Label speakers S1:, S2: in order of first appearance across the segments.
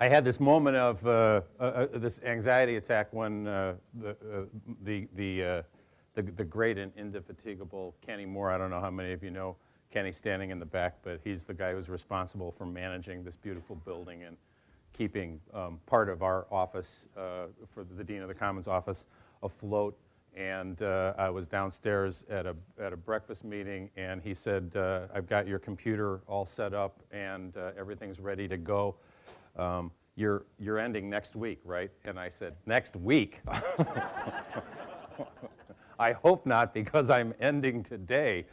S1: I had this moment of this anxiety attack when the great and indefatigable Kenny Moore, I don't know how many of you know Kenny standing in the back, but he's the guy who's responsible for managing this beautiful building and keeping part of our office, for the Dean of the Commons office, afloat. And I was downstairs at a breakfast meeting, and he said, I've got your computer all set up, and everything's ready to go. You're ending next week, right? And I said, next week? I hope not, because I'm ending today.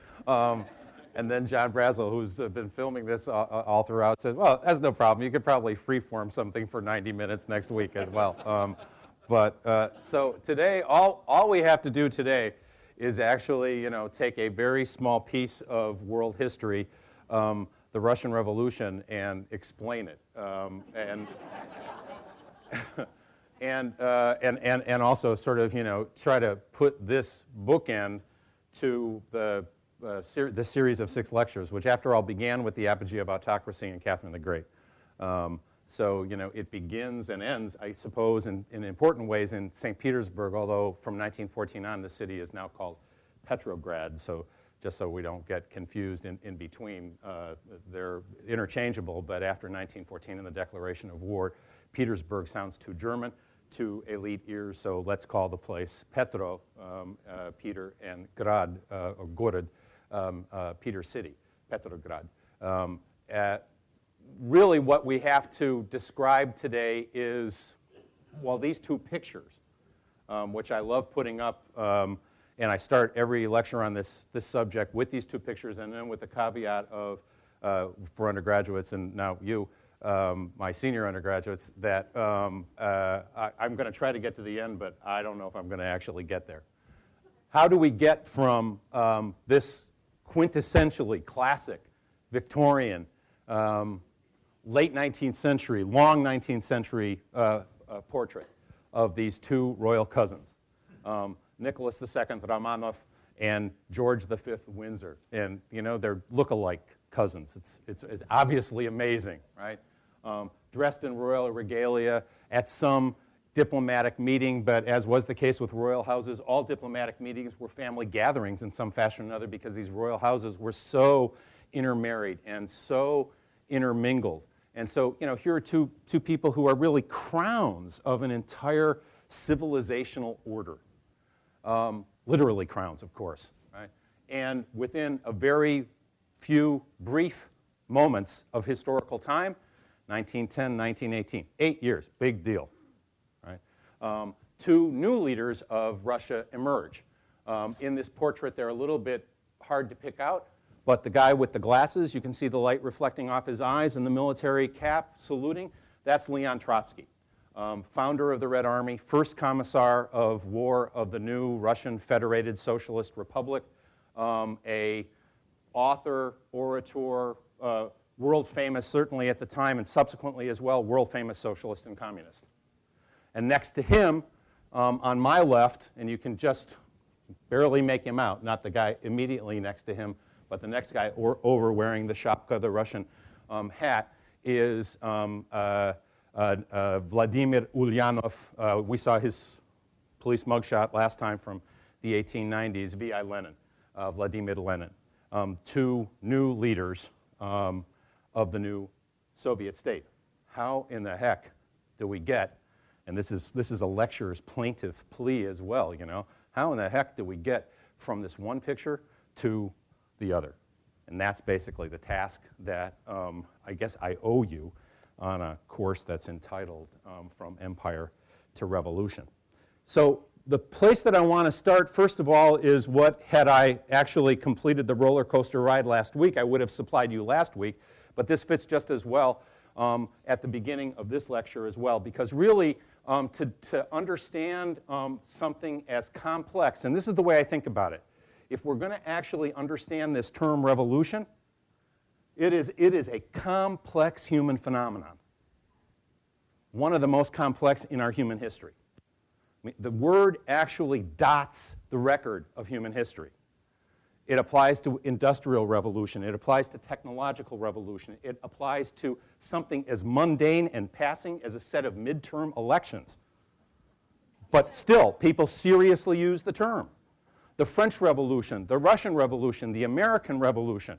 S1: And then John Brazel, who's been filming this all throughout, said, well, that's no problem. You could probably freeform something for 90 minutes next week as well. So today, all we have to do today is actually, take a very small piece of world history, the Russian Revolution, and explain it, and also sort of, try to put this bookend to the series of 6 lectures, which after all began with the apogee of autocracy and Catherine the Great. So, it begins and ends, I suppose, in important ways in St. Petersburg, although from 1914 on, the city is now called Petrograd, so just so we don't get confused in between. They're interchangeable, but after 1914 and the declaration of war, Petersburg sounds too German to elite ears, so let's call the place Petro, Peter, and Grad, or Gorod, Peter City, Petrograd. Really what we have to describe today is, well, these 2 pictures, which I love putting up, and I start every lecture on this subject with these 2 pictures, and then with the caveat of, for undergraduates, and now you, my senior undergraduates, that I'm going to try to get to the end, but I don't know if I'm going to actually get there. How do we get from this quintessentially classic Victorian, late 19th century, long 19th century portrait of these 2 royal cousins, Nicholas II Romanov and George V Windsor, and they're look-alike cousins. It's obviously amazing, right? Dressed in royal regalia at some diplomatic meeting, but as was the case with royal houses, all diplomatic meetings were family gatherings in some fashion or another, because these royal houses were so intermarried and so intermingled. And so, here are two people who are really crowns of an entire civilizational order. Literally crowns, of course, right? And within a very few brief moments of historical time, 1910, 1918, 8 years, big deal, right? 2 new leaders of Russia emerge. In this portrait, they're a little bit hard to pick out, but the guy with the glasses, you can see the light reflecting off his eyes, and the military cap saluting, that's Leon Trotsky, founder of the Red Army, first commissar of war of the new Russian Federated Socialist Republic, a author, orator, world famous certainly at the time and subsequently as well, world famous socialist and communist. And next to him, on my left, and you can just barely make him out, not the guy immediately next to him, but the next guy over wearing the shapka, the Russian hat, is Vladimir Ulyanov. We saw his police mugshot last time from the 1890s, V.I. Lenin, Vladimir Lenin. 2 new leaders of the new Soviet state. How in the heck do we get, and this is a lecturer's plaintive plea as well, how in the heck do we get from this one picture to the other? And that's basically the task that I guess I owe you on a course that's entitled From Empire to Revolution. So the place that I want to start, first of all, is what, had I actually completed the roller coaster ride last week, I would have supplied you last week, but this fits just as well at the beginning of this lecture as well, because really to understand something as complex, and this is the way I think about it, if we're going to actually understand this term revolution, it is a complex human phenomenon, one of the most complex in our human history. I mean, the word actually dots the record of human history. It applies to industrial revolution. It applies to technological revolution. It applies to something as mundane and passing as a set of midterm elections. But still, people seriously use the term. The French Revolution, the Russian Revolution, the American Revolution.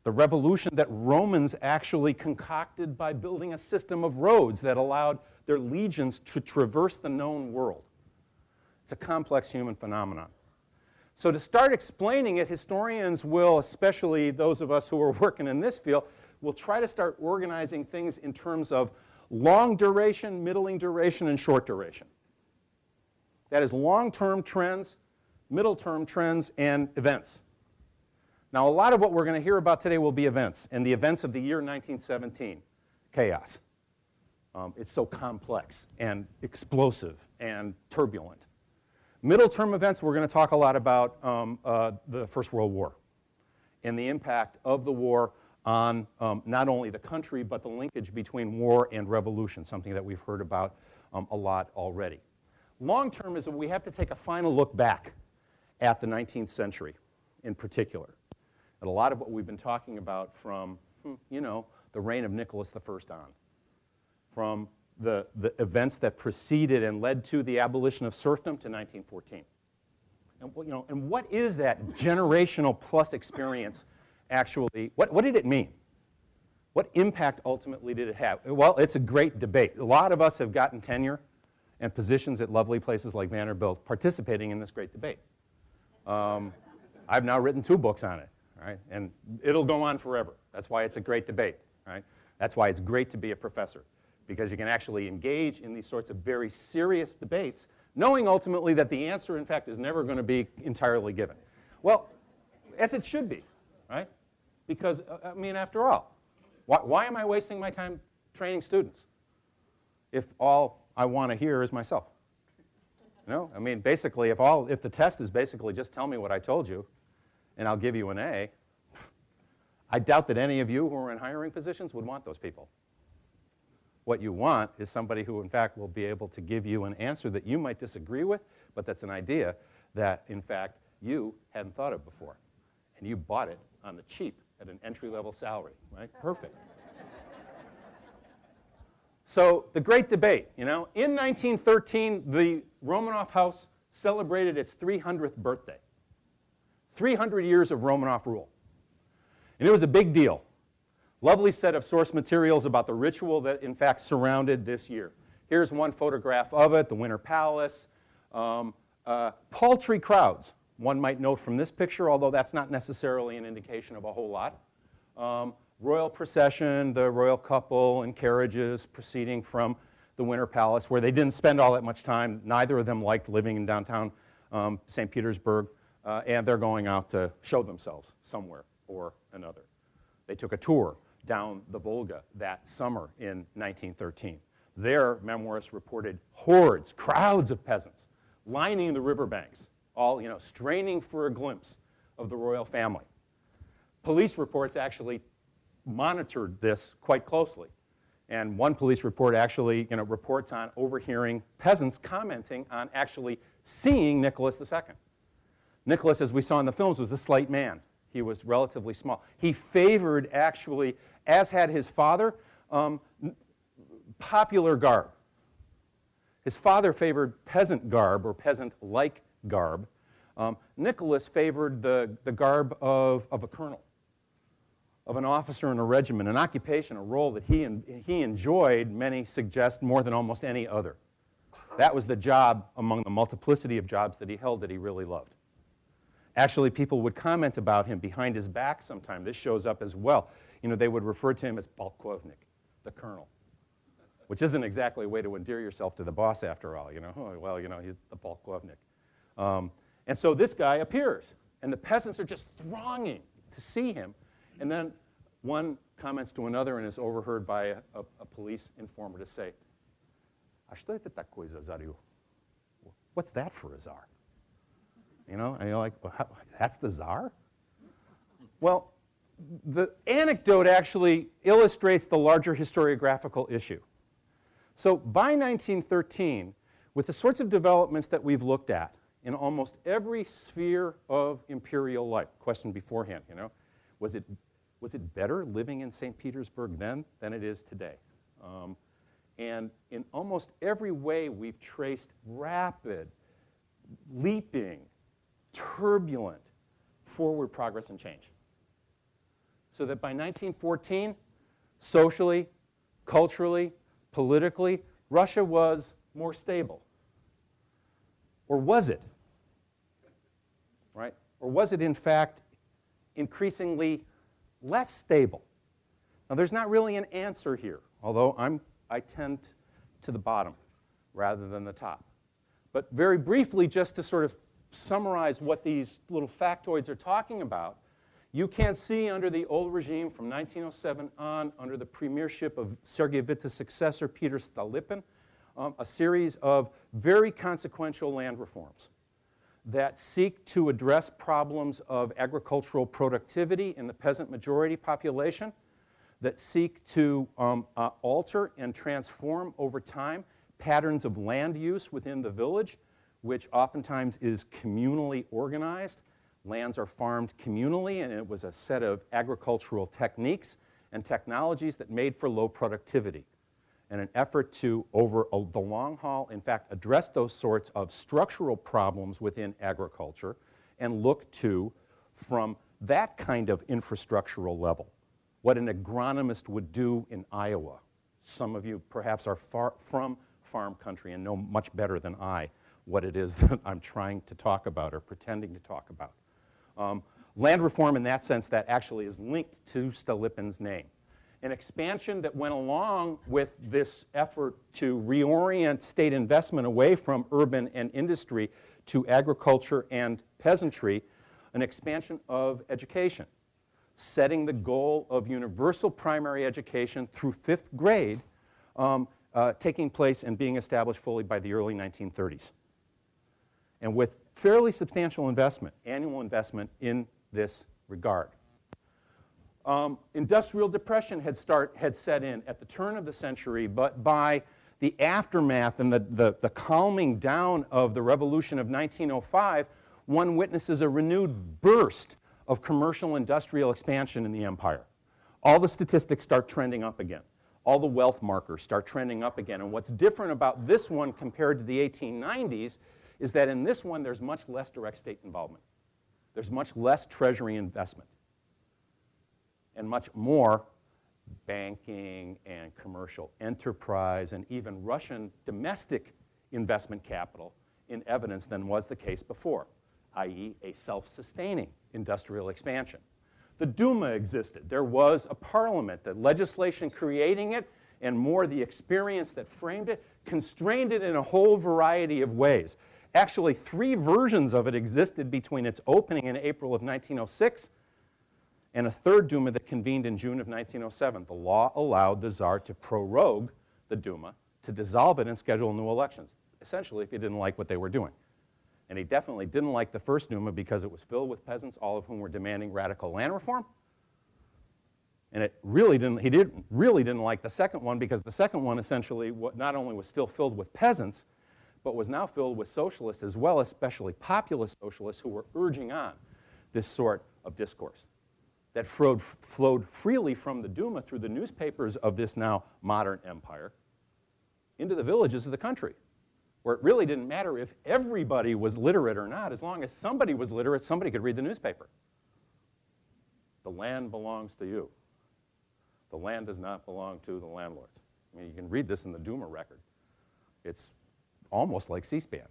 S1: The revolution that Romans actually concocted by building a system of roads that allowed their legions to traverse the known world. It's a complex human phenomenon. So to start explaining it, historians will, especially those of us who are working in this field, will try to start organizing things in terms of long duration, middling duration, and short duration. That is long-term trends, middle-term trends, and events. Now, a lot of what we're going to hear about today will be events, and the events of the year 1917, chaos. It's so complex and explosive and turbulent. Middle-term events, we're going to talk a lot about the First World War and the impact of the war on not only the country, but the linkage between war and revolution, something that we've heard about a lot already. Long-term is that we have to take a final look back at the 19th century in particular. And a lot of what we've been talking about from, the reign of Nicholas I on, from the events that preceded and led to the abolition of serfdom to 1914. And what is that generational plus experience actually, what did it mean? What impact ultimately did it have? Well, it's a great debate. A lot of us have gotten tenure and positions at lovely places like Vanderbilt participating in this great debate. I've now written 2 books on it, right? And it'll go on forever. That's why it's a great debate, right? That's why it's great to be a professor, because you can actually engage in these sorts of very serious debates, knowing ultimately that the answer, in fact, is never going to be entirely given. Well, as it should be, right? Because, after all, why am I wasting my time training students if all I want to hear is myself? Basically, if the test is basically just tell me what I told you, and I'll give you an A, I doubt that any of you who are in hiring positions would want those people. What you want is somebody who, in fact, will be able to give you an answer that you might disagree with, but that's an idea that, in fact, you hadn't thought of before. And you bought it on the cheap at an entry-level salary, right? Perfect. So the great debate, in 1913, the Romanov house celebrated its 300th birthday. 300 years of Romanov rule. And it was a big deal. Lovely set of source materials about the ritual that, in fact, surrounded this year. Here's one photograph of it, the Winter Palace. Paltry crowds, one might note from this picture, although that's not necessarily an indication of a whole lot. Royal procession, the royal couple in carriages proceeding from the Winter Palace, where they didn't spend all that much time. Neither of them liked living in downtown St. Petersburg, and they're going out to show themselves somewhere or another. They took a tour down the Volga that summer in 1913. Their memoirists reported hordes, crowds of peasants lining the riverbanks, all straining for a glimpse of the royal family. Police reports actually monitored this quite closely. And one police report actually reports on overhearing peasants commenting on actually seeing Nicholas II. Nicholas, as we saw in the films, was a slight man. He was relatively small. He favored, actually, as had his father, popular garb. His father favored peasant garb or peasant-like garb. Nicholas favored the garb of a colonel, of an officer in a regiment, an occupation, a role that he enjoyed, many suggest, more than almost any other. That was the job among the multiplicity of jobs that he held that he really loved. Actually, people would comment about him behind his back sometime. This shows up as well. They would refer to him as polkovnik, the colonel, which isn't exactly a way to endear yourself to the boss after all. He's the polkovnik. And so this guy appears, and the peasants are just thronging to see him. And then one comments to another and is overheard by a police informer to say, "А что это такое за зарю?" What's that for a czar? And you're like, well, that's the czar? Well, the anecdote actually illustrates the larger historiographical issue. So by 1913, with the sorts of developments that we've looked at in almost every sphere of imperial life. Question beforehand, was it better living in St. Petersburg then than it is today? And in almost every way, we've traced rapid, leaping, turbulent forward progress and change. So that by 1914, socially, culturally, politically, Russia was more stable. Or was it? Right? Or was it, in fact, increasingly less stable? Now, there's not really an answer here, although I tend to the bottom rather than the top. But very briefly, just to sort of summarize what these little factoids are talking about, you can see under the old regime from 1907 on, under the premiership of Sergei Witta's successor, Peter Stolypin, a series of very consequential land reforms that seek to address problems of agricultural productivity in the peasant majority population, that seek to alter and transform over time patterns of land use within the village, which oftentimes is communally organized. Lands are farmed communally, and it was a set of agricultural techniques and technologies that made for low productivity. And an effort to, over the long haul, in fact, address those sorts of structural problems within agriculture and look to, from that kind of infrastructural level, what an agronomist would do in Iowa. Some of you perhaps are far from farm country and know much better than I what it is that I'm trying to talk about or pretending to talk about. Land reform in that sense that actually is linked to Stolypin's name. An expansion that went along with this effort to reorient state investment away from urban and industry to agriculture and peasantry, an expansion of education, setting the goal of universal primary education through 5th grade taking place and being established fully by the early 1930s. And with fairly substantial investment, annual investment in this regard. Industrial depression had set in at the turn of the century, but by the aftermath and the calming down of the revolution of 1905, one witnesses a renewed burst of commercial industrial expansion in the empire. All the statistics start trending up again. All the wealth markers start trending up again. And what's different about this one compared to the 1890s is that in this one there's much less direct state involvement. There's much less treasury investment. And much more banking and commercial enterprise and even Russian domestic investment capital in evidence than was the case before, i.e. a self-sustaining industrial expansion. The Duma existed. There was a parliament. The legislation creating it and more the experience that framed it constrained it in a whole variety of ways. Actually, 3 versions of it existed between its opening in April of 1906 and a 3rd Duma that convened in June of 1907. The law allowed the Tsar to prorogue the Duma, to dissolve it and schedule new elections, essentially if he didn't like what they were doing. And he definitely didn't like the first Duma because it was filled with peasants, all of whom were demanding radical land reform. And he really didn't like the second one because the second one essentially not only was still filled with peasants, but was now filled with socialists as well, especially populist socialists who were urging on this sort of discourse that flowed freely from the Duma through the newspapers of this now modern empire into the villages of the country, where it really didn't matter if everybody was literate or not. As long as somebody was literate, somebody could read the newspaper. The land belongs to you. The land does not belong to the landlords. I mean, you can read this in the Duma record. It's almost like C-SPAN.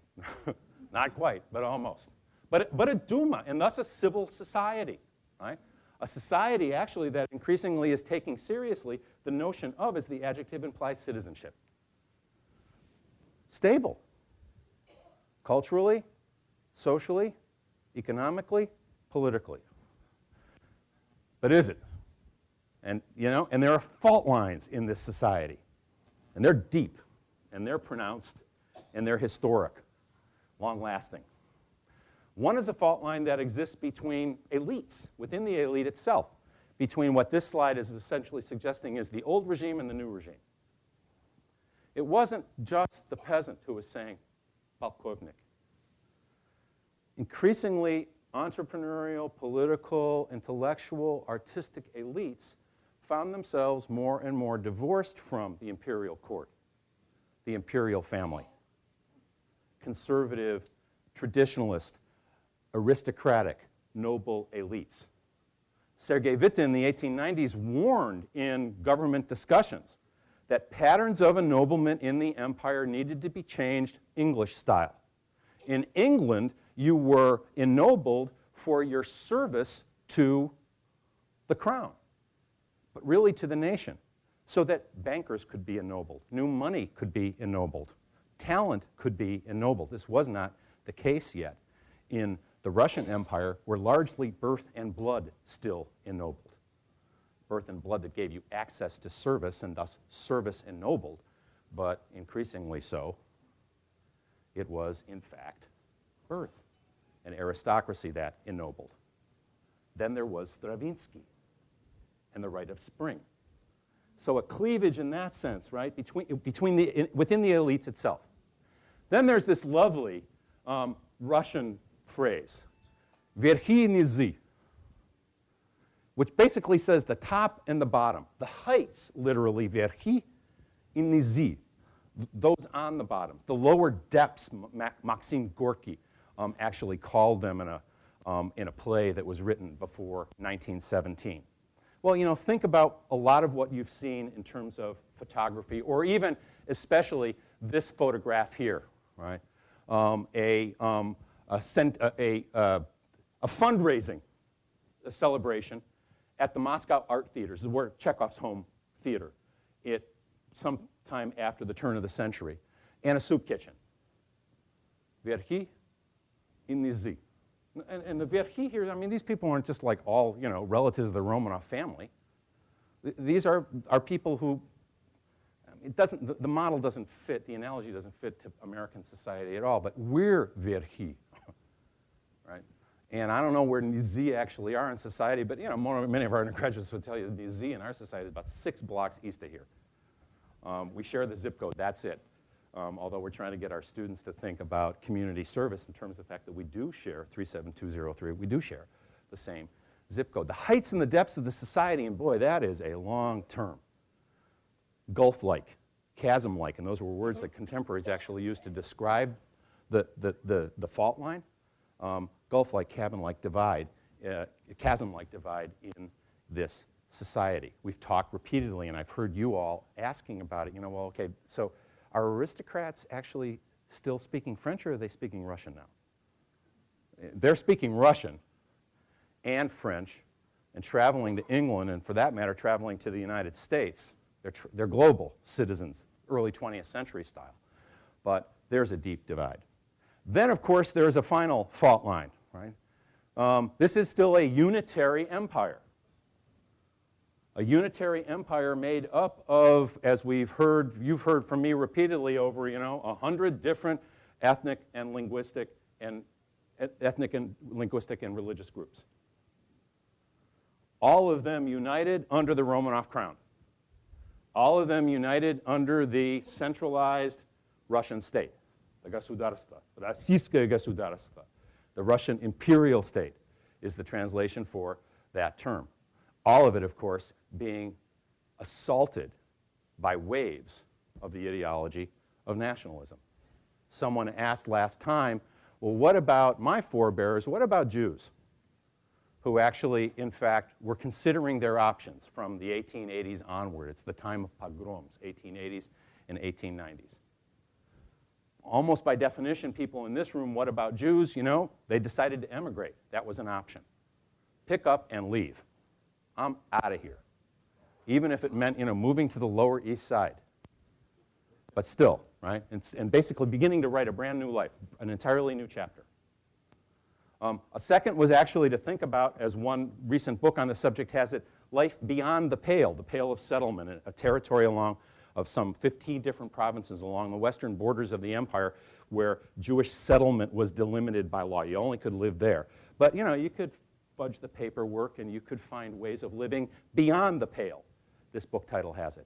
S1: Not quite, but almost. But a Duma, and thus a civil society, right? A society, actually, that increasingly is taking seriously the notion of, as the adjective implies, citizenship. Stable. Culturally, socially, economically, politically. But is it? And, and there are fault lines in this society. And they're deep, and they're pronounced, and they're historic, long-lasting. One is a fault line that exists between elites, within the elite itself, between what this slide is essentially suggesting is the old regime and the new regime. It wasn't just the peasant who was saying, "Polkovnik." increasingly entrepreneurial, political, intellectual, artistic elites found themselves more and more divorced from the imperial court, the imperial family. Conservative, traditionalist, aristocratic, noble elites. Sergei Witte in the 1890s warned in government discussions that patterns of ennoblement in the empire needed to be changed English style. In England, you were ennobled for your service to the crown, but really to the nation, so that bankers could be ennobled, new money could be ennobled, talent could be ennobled. This was not the case yet in the Russian Empire, were largely birth and blood still ennobled. Birth and blood that gave you access to service and thus service ennobled, but increasingly so, it was in fact birth, an aristocracy that ennobled. Then there was Stravinsky and the rite of spring. So a cleavage in that sense, right, within the elites itself. Then there's this lovely Russian phrase, verkhi и nizhi, which basically says the top and the bottom. The heights, literally, verkhi и nizhi, those on the bottom. The lower depths, Maxim Gorky actually called them in a play that was written before 1917. Well, you know, think about a lot of what you've seen in terms of photography, or even especially this photograph here, right? A fundraising celebration at the Moscow Art Theater. This is where Chekhov's home theater, sometime after the turn of the century, and a soup kitchen. Verkhi и nizhi. And the verkhi here, I mean, these people aren't just like all, you know, relatives of the Romanov family. These are people who, the model doesn't fit, the analogy doesn't fit to American society at all, but we're verkhi, right? And I don't know where nizhi actually are in society, but, you know, many of our undergraduates would tell you the nizhi in our society is about 6 blocks east of here. We share the zip code, that's it. Although we're trying to get our students to think about community service in terms of the fact that we do share 37203, we do share the same zip code. The heights and the depths of the society, and boy, that is a long term. Gulf-like, chasm-like, and those were words that contemporaries actually used to describe the fault line. Gulf-like, cabin-like divide, chasm-like divide in this society. We've talked repeatedly, and I've heard you all asking about it. You know, well, okay, so are aristocrats actually still speaking French, or are they speaking Russian now? They're speaking Russian and French and traveling to England, and for that matter, traveling to the United States. They're global citizens, early 20th century style. But there's a deep divide. Then, of course, there's a final fault line, right? This is still a unitary empire. A unitary empire made up of, as you've heard from me repeatedly over, 100 different ethnic and linguistic and religious groups. All of them united under the Romanov crown. All of them united under the centralized Russian state, the государство, российское государство. The Russian imperial state is the translation for that term. All of it, of course, being assaulted by waves of the ideology of nationalism. Someone asked last time, well, what about my forebears? What about Jews who actually, in fact, were considering their options from the 1880s onward? It's the time of pogroms, 1880s and 1890s. Almost by definition, people in this room, what about Jews? They decided to emigrate. That was an option. Pick up and leave. I'm out of here. Even if it meant, moving to the Lower East Side. But still, right? And basically beginning to write a brand new life, an entirely new chapter. A second was actually to think about, as one recent book on the subject has it, life beyond the Pale of settlement, a territory of some 15 different provinces along the western borders of the empire where Jewish settlement was delimited by law. You only could live there. But, you could fudge the paperwork and you could find ways of living beyond the Pale. This book title has it.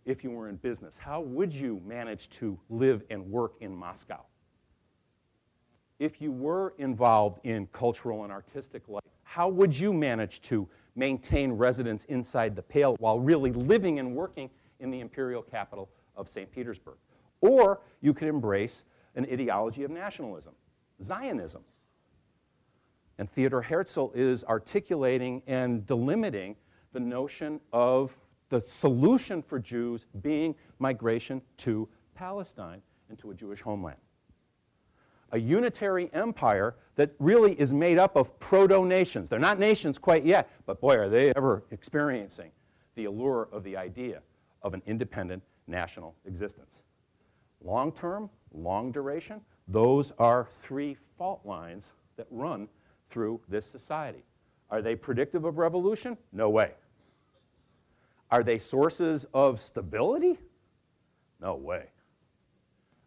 S1: If you were in business, how would you manage to live and work in Moscow? if you were involved in cultural and artistic life, how would you manage to maintain residence inside the Pale while really living and working in the imperial capital of St. Petersburg? Or you could embrace an ideology of nationalism, Zionism. And Theodor Herzl is articulating and delimiting the notion of the solution for Jews being migration to Palestine and to a Jewish homeland. A unitary empire that really is made up of proto-nations. They're not nations quite yet, but boy, are they ever experiencing the allure of the idea of an independent national existence. Long-term, long duration, those are three fault lines that run through this society. Are they predictive of revolution? No way. Are they sources of stability? No way.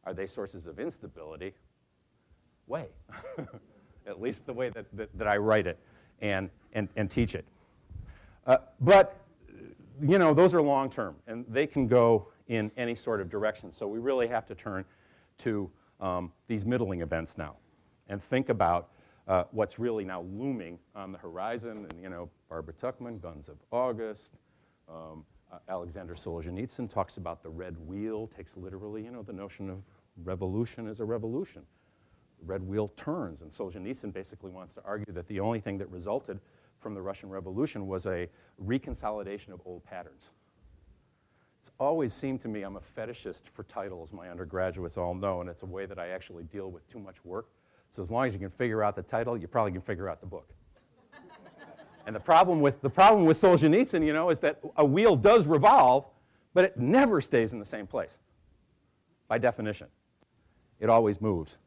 S1: Are they sources of instability? Way. At least the way that I write it and teach it. But, you know, those are long-term, and they can go in any sort of direction. So we really have to turn to these middling events now and think about what's really now looming on the horizon. And, you know, Barbara Tuchman, Guns of August, Alexander Solzhenitsyn talks about the red wheel, takes literally, you know, the notion of revolution is a revolution. The red wheel turns, and Solzhenitsyn basically wants to argue that the only thing that resulted from the Russian Revolution was a reconsolidation of old patterns. It's always seemed to me, I'm a fetishist for titles, my undergraduates all know, and it's a way that I actually deal with too much work. So as long as you can figure out the title, you probably can figure out the book. And the problem with Solzhenitsyn, you know, is that a wheel does revolve, but it never stays in the same place. By definition, it always moves.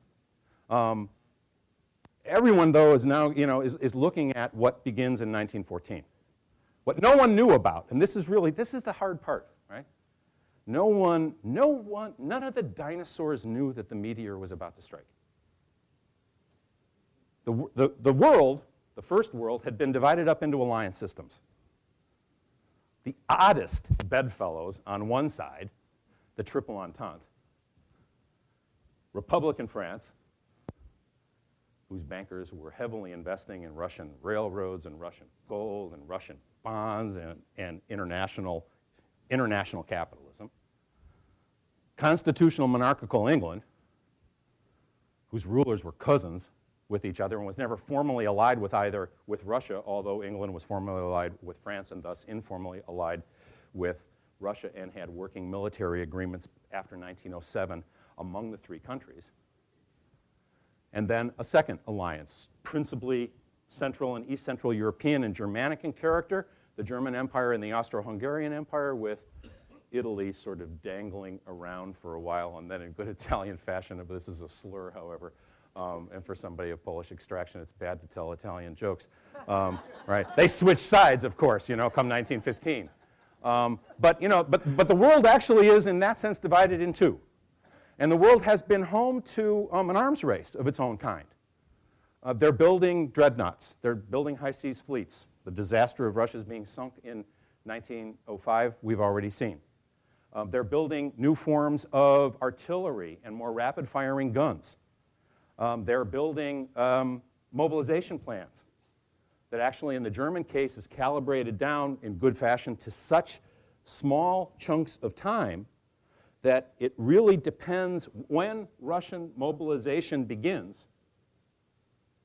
S1: Everyone, though, is now, you know, is looking at what begins in 1914. What no one knew about, and this is the hard part, right? None of the dinosaurs knew that the meteor was about to strike. The world, the first world, had been divided up into alliance systems. The oddest bedfellows on one side, the Triple Entente, Republican France, whose bankers were heavily investing in Russian railroads and Russian gold and Russian bonds and international capitalism. Constitutional monarchical England, whose rulers were cousins with each other and was never formally allied with Russia, although England was formally allied with France and thus informally allied with Russia and had working military agreements after 1907 among the three countries. And then a second alliance, principally Central and East Central European and Germanic in character, the German Empire and the Austro-Hungarian Empire, with Italy sort of dangling around for a while, and then in good Italian fashion, if this is a slur, however, and for somebody of Polish extraction, it's bad to tell Italian jokes, right? They switched sides, of course, you know, come 1915. But the world actually is, in that sense, divided in two. And the world has been home to an arms race of its own kind. They're building dreadnoughts. They're building high-seas fleets. The disaster of Russia's being sunk in 1905, we've already seen. They're building new forms of artillery and more rapid-firing guns. They're building mobilization plans that actually, in the German case, is calibrated down in good fashion to such small chunks of time that it really depends when Russian mobilization begins.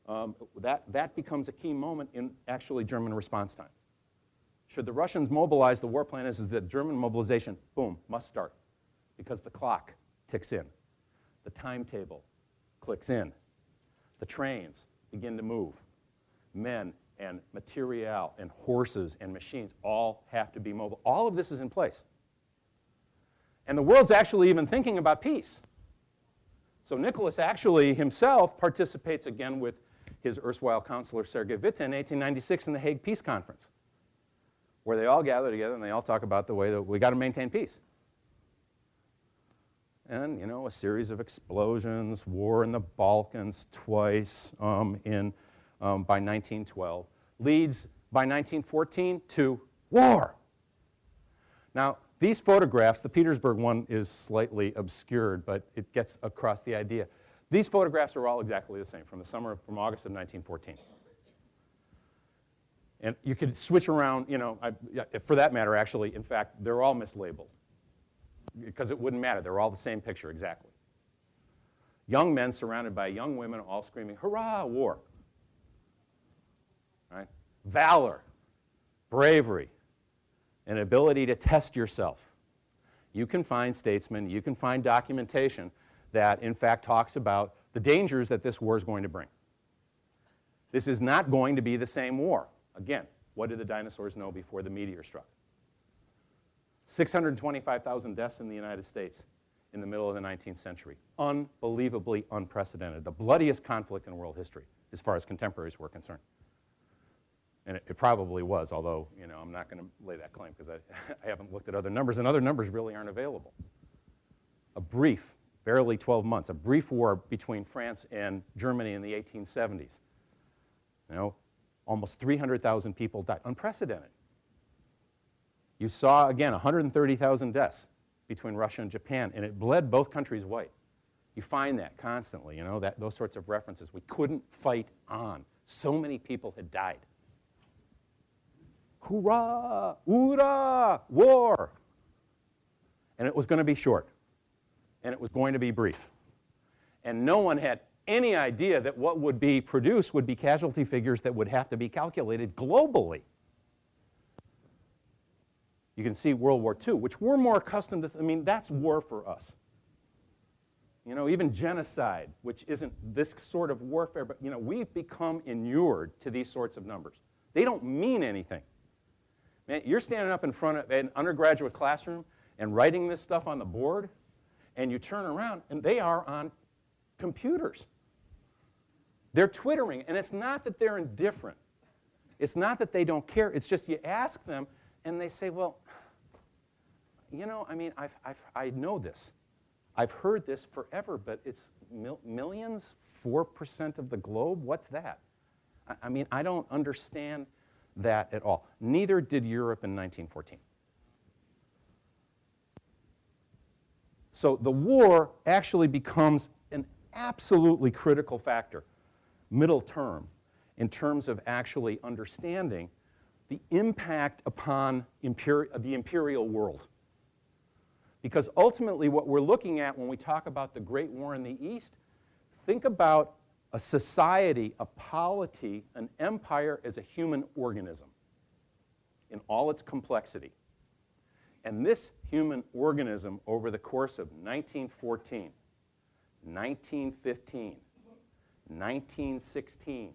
S1: That becomes a key moment in actually German response time. Should the Russians mobilize, the war plan is that German mobilization, boom, must start, because the clock ticks in. The timetable clicks in. The trains begin to move. Men and material and horses and machines all have to be mobile. All of this is in place. And the world's actually even thinking about peace. So Nicholas actually himself participates again with his erstwhile counselor Sergei Witte in 1896 in the Hague Peace Conference, where they all gather together and they all talk about the way that we got to maintain peace. And, you know, a series of explosions, war in the Balkans twice by 1912, leads by 1914 to war. Now, these photographs, the Petersburg one is slightly obscured, but it gets across the idea. These photographs are all exactly the same from August of 1914. And you could switch around, you know, for that matter, actually, in fact, they're all mislabeled because it wouldn't matter. They're all the same picture exactly. Young men surrounded by young women all screaming, "Hurrah, war!" Right? Valor, bravery, an ability to test yourself. You can find statesmen, you can find documentation that, in fact, talks about the dangers that this war is going to bring. This is not going to be the same war. Again, what did the dinosaurs know before the meteor struck? 625,000 deaths in the United States in the middle of the 19th century. Unbelievably unprecedented. The bloodiest conflict in world history as far as contemporaries were concerned. And it probably was, although, you know, I'm not going to lay that claim because I haven't looked at other numbers, and other numbers really aren't available. A brief, barely 12 months, a brief war between France and Germany in the 1870s. You know, almost 300,000 people died. Unprecedented. You saw, again, 130,000 deaths between Russia and Japan, and it bled both countries white. You find that constantly, you know, those sorts of references. We couldn't fight on. So many people had died. Hoorah! Hoorah! War! And it was going to be short. And it was going to be brief. And no one had any idea that what would be produced would be casualty figures that would have to be calculated globally. You can see World War II, which we're more accustomed to. I mean, that's war for us. You know, even genocide, which isn't this sort of warfare, but, you know, we've become inured to these sorts of numbers. They don't mean anything. Man, you're standing up in front of an undergraduate classroom and writing this stuff on the board, and you turn around, and they are on computers. They're twittering, and it's not that they're indifferent. It's not that they don't care. It's just you ask them, and they say, well, you know, I mean, I know this. I've heard this forever, but it's millions, 4% of the globe? What's that? I mean, I don't understand that at all. Neither did Europe in 1914. So the war actually becomes an absolutely critical factor, middle term, in terms of actually understanding the impact upon the imperial world. Because ultimately what we're looking at when we talk about the Great War in the East, think about a society, a polity, an empire as a human organism in all its complexity. And this human organism over the course of 1914, 1915, 1916,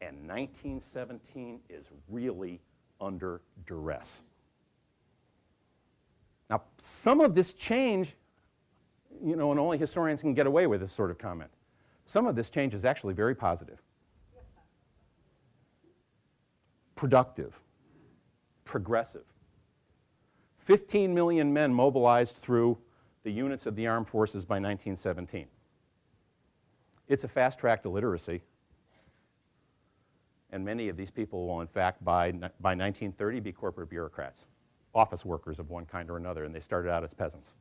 S1: and 1917 is really under duress. Now, some of this change, you know, and only historians can get away with this sort of comment. Some of this change is actually very positive, productive, progressive. 15 million men mobilized through the units of the armed forces by 1917. It's a fast track to literacy. And many of these people will, in fact, by 1930 be corporate bureaucrats, office workers of one kind or another, and they started out as peasants.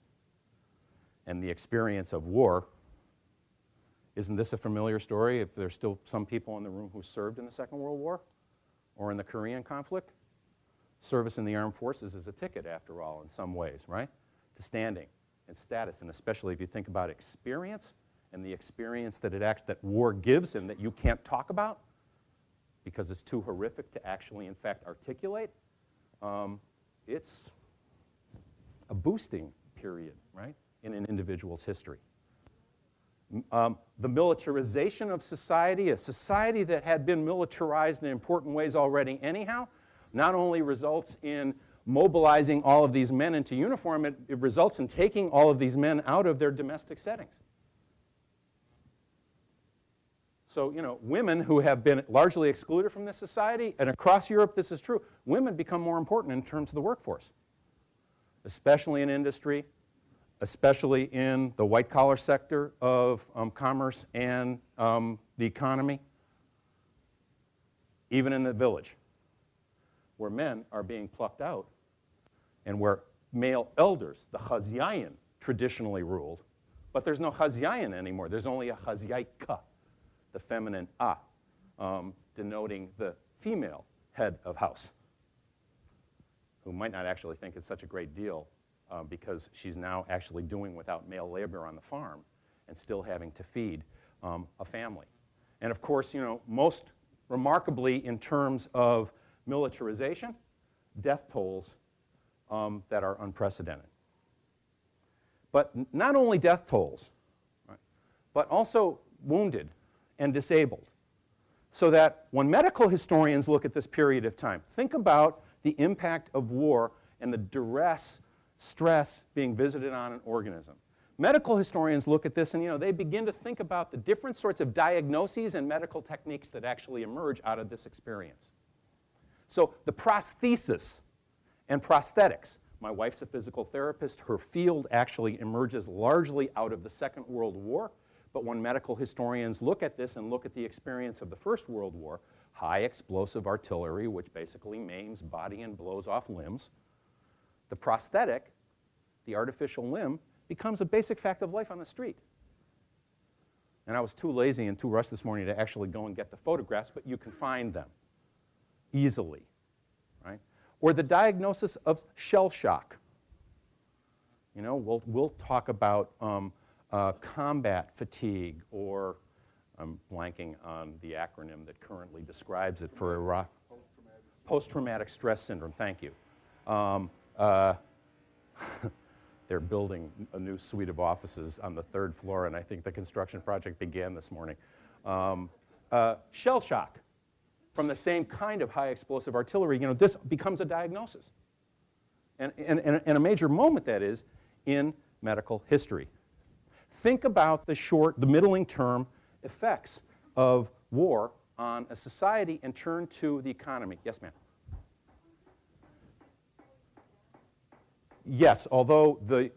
S1: And the experience of war, isn't this a familiar story? If there's still some people in the room who served in the Second World War or in the Korean conflict, service in the armed forces is a ticket, after all, in some ways, right? To standing and status, and especially if you think about experience and the experience that that war gives and that you can't talk about because it's too horrific to actually, in fact, articulate. It's a boosting period, right, in an individual's history. The militarization of society, a society that had been militarized in important ways already anyhow, not only results in mobilizing all of these men into uniform, it results in taking all of these men out of their domestic settings. So, you know, women who have been largely excluded from this society, and across Europe this is true, women become more important in terms of the workforce, especially in industry, especially in the white-collar sector of commerce and the economy, even in the village, where men are being plucked out and where male elders, the chazyayin, traditionally ruled, But there's no chazyayin anymore. There's only a chazyaika, the feminine a, denoting the female head of house, who might not actually think it's such a great deal because she's now actually doing without male labor on the farm and still having to feed a family. And of course, you know, most remarkably in terms of militarization, death tolls that are unprecedented. But not only death tolls, right, but also wounded and disabled. So that when medical historians look at this period of time, think about the impact of war and the duress, stress being visited on an organism. Medical historians look at this and, you know, they begin to think about the different sorts of diagnoses and medical techniques that actually emerge out of this experience. So the prosthesis and prosthetics. My wife's a physical therapist. Her field actually emerges largely out of the Second World War. But when medical historians look at this and look at the experience of the First World War, high explosive artillery, which basically maims body and blows off limbs, the prosthetic, the artificial limb, becomes a basic fact of life on the street. And I was too lazy and too rushed this morning to actually go and get the photographs, but you can find them easily, right? Or the diagnosis of shell shock. You know, we'll talk about combat fatigue, or I'm blanking on the acronym that currently describes it for Iraq. Post-traumatic stress syndrome, thank you. They're building a new suite of offices on the 3rd floor, and I think the construction project began this morning. Shell shock from the same kind of high explosive artillery, you know, this becomes a diagnosis. And a major moment, that is, in medical history. Think about the middling term effects of war on a society and turn to the economy. Yes, ma'am? Yes, although the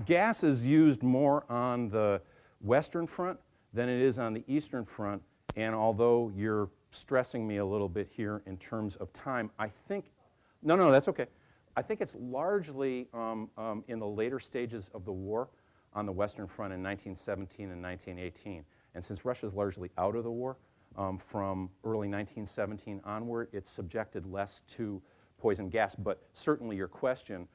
S1: gas is used more on the Western Front than it is on the Eastern Front, and although you're stressing me a little bit here in terms of time, I think, no, that's okay. I think it's largely in the later stages of the war on the Western Front in 1917 and 1918. And since Russia's largely out of the war, from early 1917 onward, it's subjected less to poison gas. But certainly your question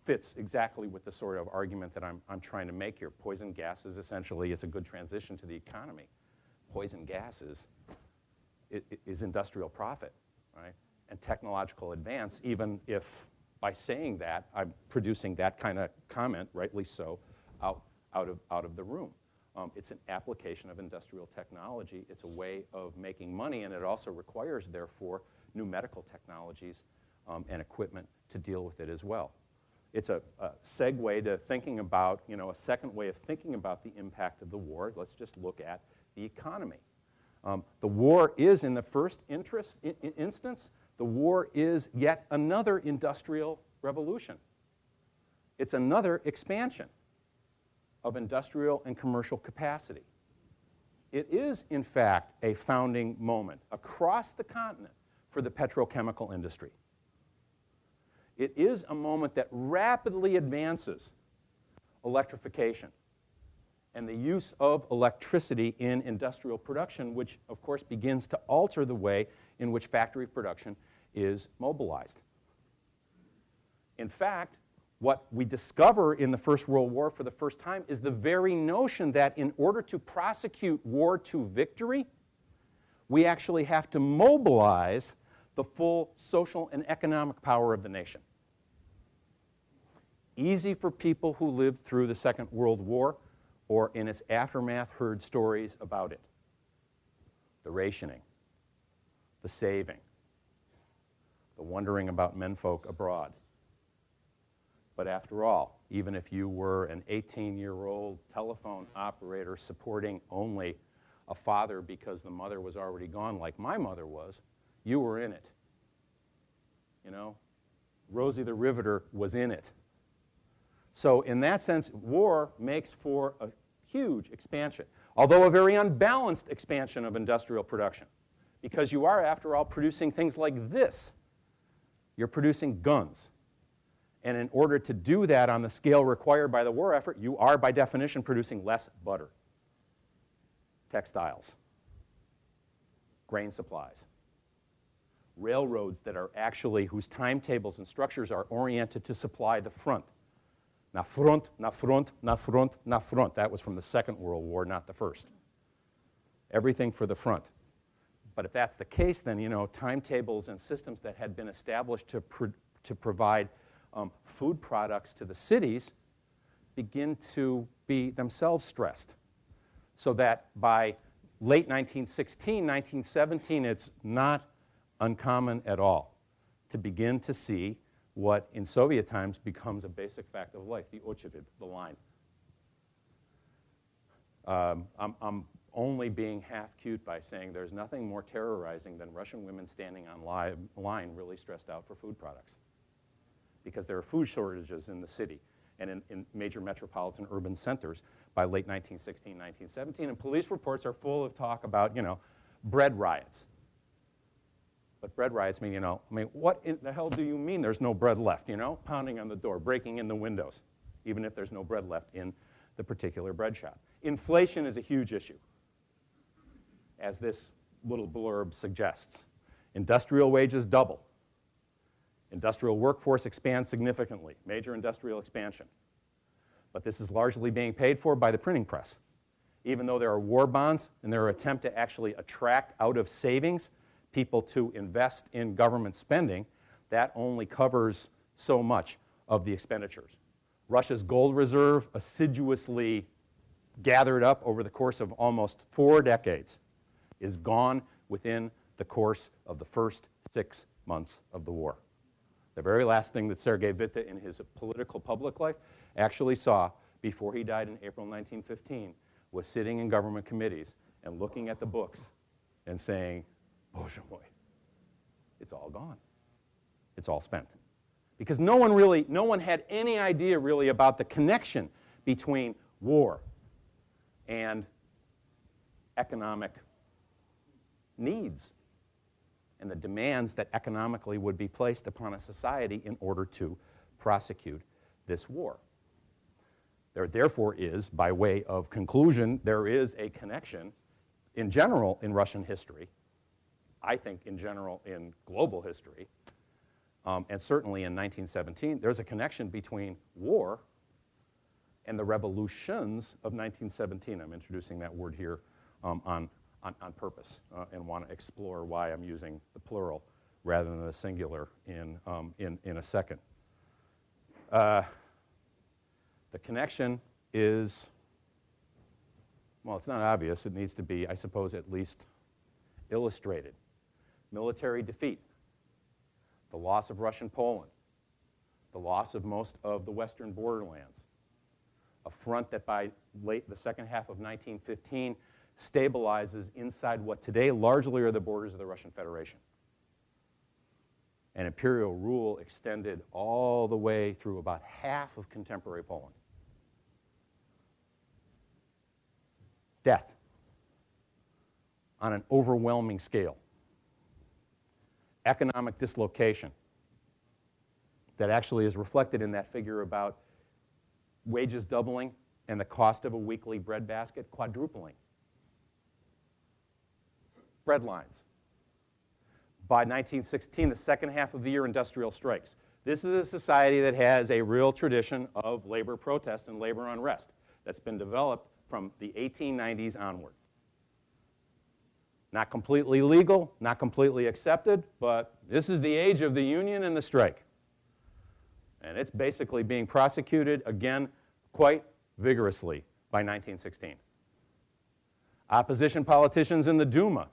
S1: fits exactly with the sort of argument that I'm trying to make here. Poison gas is essentially, it's a good transition to the economy. Poison gas is industrial profit, right? And technological advance, even if by saying that, I'm producing that kind of comment, rightly so, out of the room. It's an application of industrial technology. It's a way of making money, and it also requires, therefore, new medical technologies and equipment to deal with it as well. It's a segue to thinking about, you know, a second way of thinking about the impact of the war. Let's just look at the economy. The war is, in the first instance, the war is yet another industrial revolution. It's another expansion of industrial and commercial capacity. It is, in fact, a founding moment across the continent for the petrochemical industry. It is a moment that rapidly advances electrification and the use of electricity in industrial production, which, of course, begins to alter the way in which factory production is mobilized. In fact, what we discover in the First World War for the first time is the very notion that in order to prosecute war to victory, we actually have to mobilize the full social and economic power of the nation. Easy for people who lived through the Second World War or in its aftermath heard stories about it. The rationing, the saving, the wondering about menfolk abroad. But after all, even if you were an 18-year-old telephone operator supporting only a father because the mother was already gone, like my mother was, you were in it. You know, Rosie the Riveter was in it. So in that sense, war makes for a huge expansion, although a very unbalanced expansion of industrial production, because you are, after all, producing things like this. You're producing guns And in order to do that on the scale required by the war effort, you are, by definition, producing less butter, textiles, grain supplies, railroads that are actually, whose timetables and structures are oriented to supply the front. Na front, na front, na front, na front. That was from the Second World War, not the First. Everything for the front. But if that's the case, then, you know, timetables and systems that had been established to provide food products to the cities begin to be themselves stressed. So that by late 1916, 1917, it's not uncommon at all to begin to see what in Soviet times becomes a basic fact of life, the очередь, the line. I'm only being half cute by saying there's nothing more terrorizing than Russian women standing on line really stressed out for food products. Because there are food shortages in the city and in major metropolitan urban centers by late 1916, 1917. And police reports are full of talk about, you know, bread riots. But bread riots mean, you know, I mean, what in the hell do you mean there's no bread left, you know? Pounding on the door, breaking in the windows, even if there's no bread left in the particular bread shop. Inflation is a huge issue, as this little blurb suggests. Industrial wages double. Industrial workforce expands significantly, major industrial expansion. But this is largely being paid for by the printing press. Even though there are war bonds and there are attempts to actually attract out of savings people to invest in government spending, that only covers so much of the expenditures. Russia's gold reserve, assiduously gathered up over the course of almost 4 decades, is gone within the course of the first 6 months of the war. The very last thing that Sergei Witte in his political public life actually saw before he died in April 1915 was sitting in government committees and looking at the books and saying, Боже мой, it's all gone. It's all spent. Because no one had any idea really about the connection between war and economic needs and the demands that economically would be placed upon a society in order to prosecute this war. There therefore is, by way of conclusion, there is a connection in general in Russian history, I think in general in global history, and certainly in 1917, there's a connection between war and the revolutions of 1917. I'm introducing that word here on purpose and want to explore why I'm using the plural rather than the singular in a second. The connection is, well, it's not obvious. It needs to be, I suppose, at least illustrated. Military defeat, the loss of Russian Poland, the loss of most of the western borderlands, a front that by the second half of 1915 stabilizes inside what today largely are the borders of the Russian Federation. And imperial rule extended all the way through about half of contemporary Poland. Death on an overwhelming scale. Economic dislocation that actually is reflected in that figure about wages doubling and the cost of a weekly bread basket quadrupling. Bread lines. By 1916, the second half of the year, industrial strikes. This is a society that has a real tradition of labor protest and labor unrest that's been developed from the 1890s onward. Not completely legal, not completely accepted, but this is the age of the union and the strike. And it's basically being prosecuted, again, quite vigorously by 1916. Opposition politicians in the Duma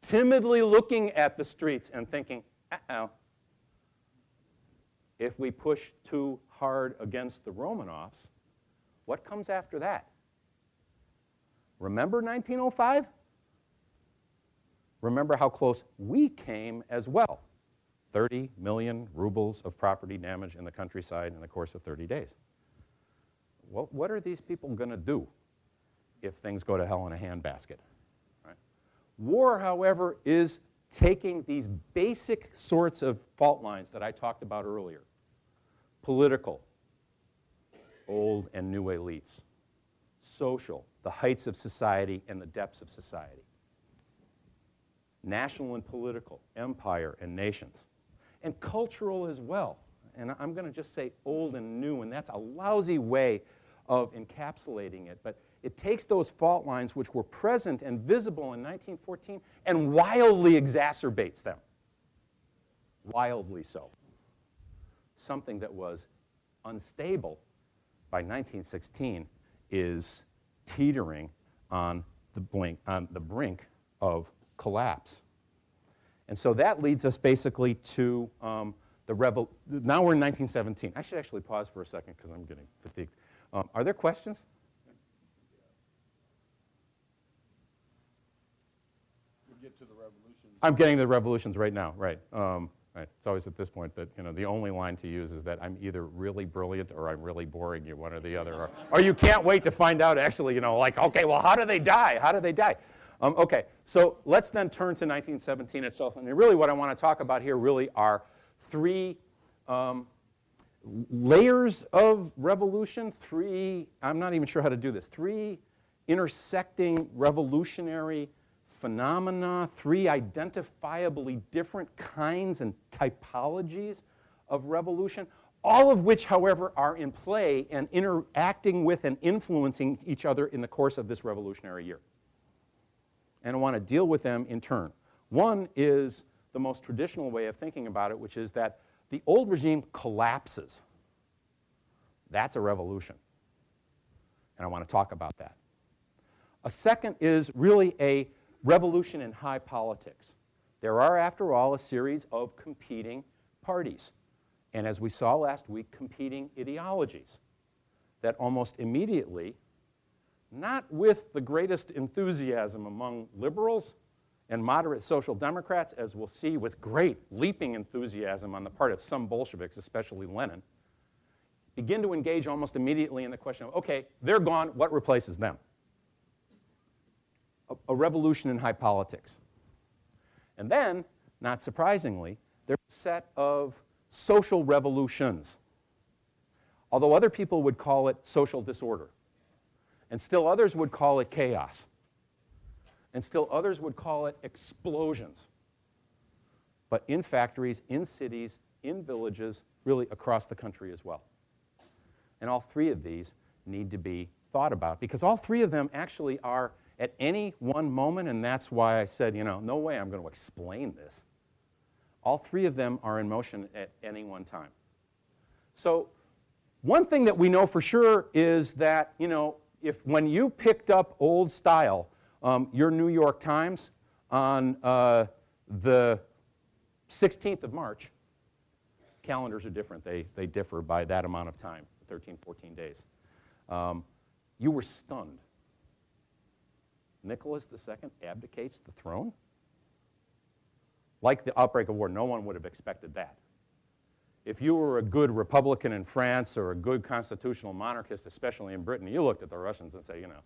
S1: timidly looking at the streets and thinking, uh-oh, if we push too hard against the Romanovs, what comes after that? Remember 1905? Remember how close we came as well. 30 million rubles of property damage in the countryside in the course of 30 days. What are these people going to do if things go to hell in a handbasket? Right? War, however, is taking these basic sorts of fault lines that I talked about earlier, Political, old and new elites. Social, the heights of society and the depths of society. National and political, empire and nations. And cultural as well. And I'm going to just say old and new, and that's a lousy way of encapsulating it. But it takes those fault lines which were present and visible in 1914 and wildly exacerbates them. Wildly so. Something that was unstable by 1916 is teetering on the brink of collapse. And so that leads us basically to the Revel. Now we're in 1917. I should actually pause for a second because I'm getting fatigued. Are there questions?
S2: We'll get to the revolutions.
S1: I'm getting to the revolutions right now, right. Right. It's always at this point that, you know, the only line to use is that I'm either really brilliant or I'm really boring you, one or the other. Or you can't wait to find out actually, you know, like, okay, well, how do they die? How do they die? Okay, so let's then turn to 1917 itself. And really what I want to talk about here really are three layers of revolution, I'm not even sure how to do this, three intersecting revolutionary phenomena, three identifiably different kinds and typologies of revolution, all of which, however, are in play and interacting with and influencing each other in the course of this revolutionary year. And I want to deal with them in turn. One is the most traditional way of thinking about it, which is that the old regime collapses. That's a revolution. And I want to talk about that. A second is really a revolution in high politics. There are, after all, a series of competing parties. And as we saw last week, competing ideologies that almost immediately, not with the greatest enthusiasm among liberals and moderate social democrats, as we'll see with great leaping enthusiasm on the part of some Bolsheviks, especially Lenin, begin to engage almost immediately in the question of, okay, they're gone, what replaces them? A revolution in high politics. And then, not surprisingly, there's a set of social revolutions, although other people would call it social disorder. And still others would call it chaos. And still others would call it explosions. But in factories, in cities, in villages, really across the country as well. And all three of these need to be thought about because all three of them actually are at any one moment, and that's why I said, you know, no way I'm going to explain this. All three of them are in motion at any one time. So one thing that we know for sure is that, you know, when you picked up old style, your New York Times on the 16th of March, calendars are different. They differ by that amount of time, 13, 14 days. You were stunned. Nicholas II abdicates the throne? Like the outbreak of war, no one would have expected that. If you were a good Republican in France or a good constitutional monarchist, especially in Britain, you looked at the Russians and say, you know,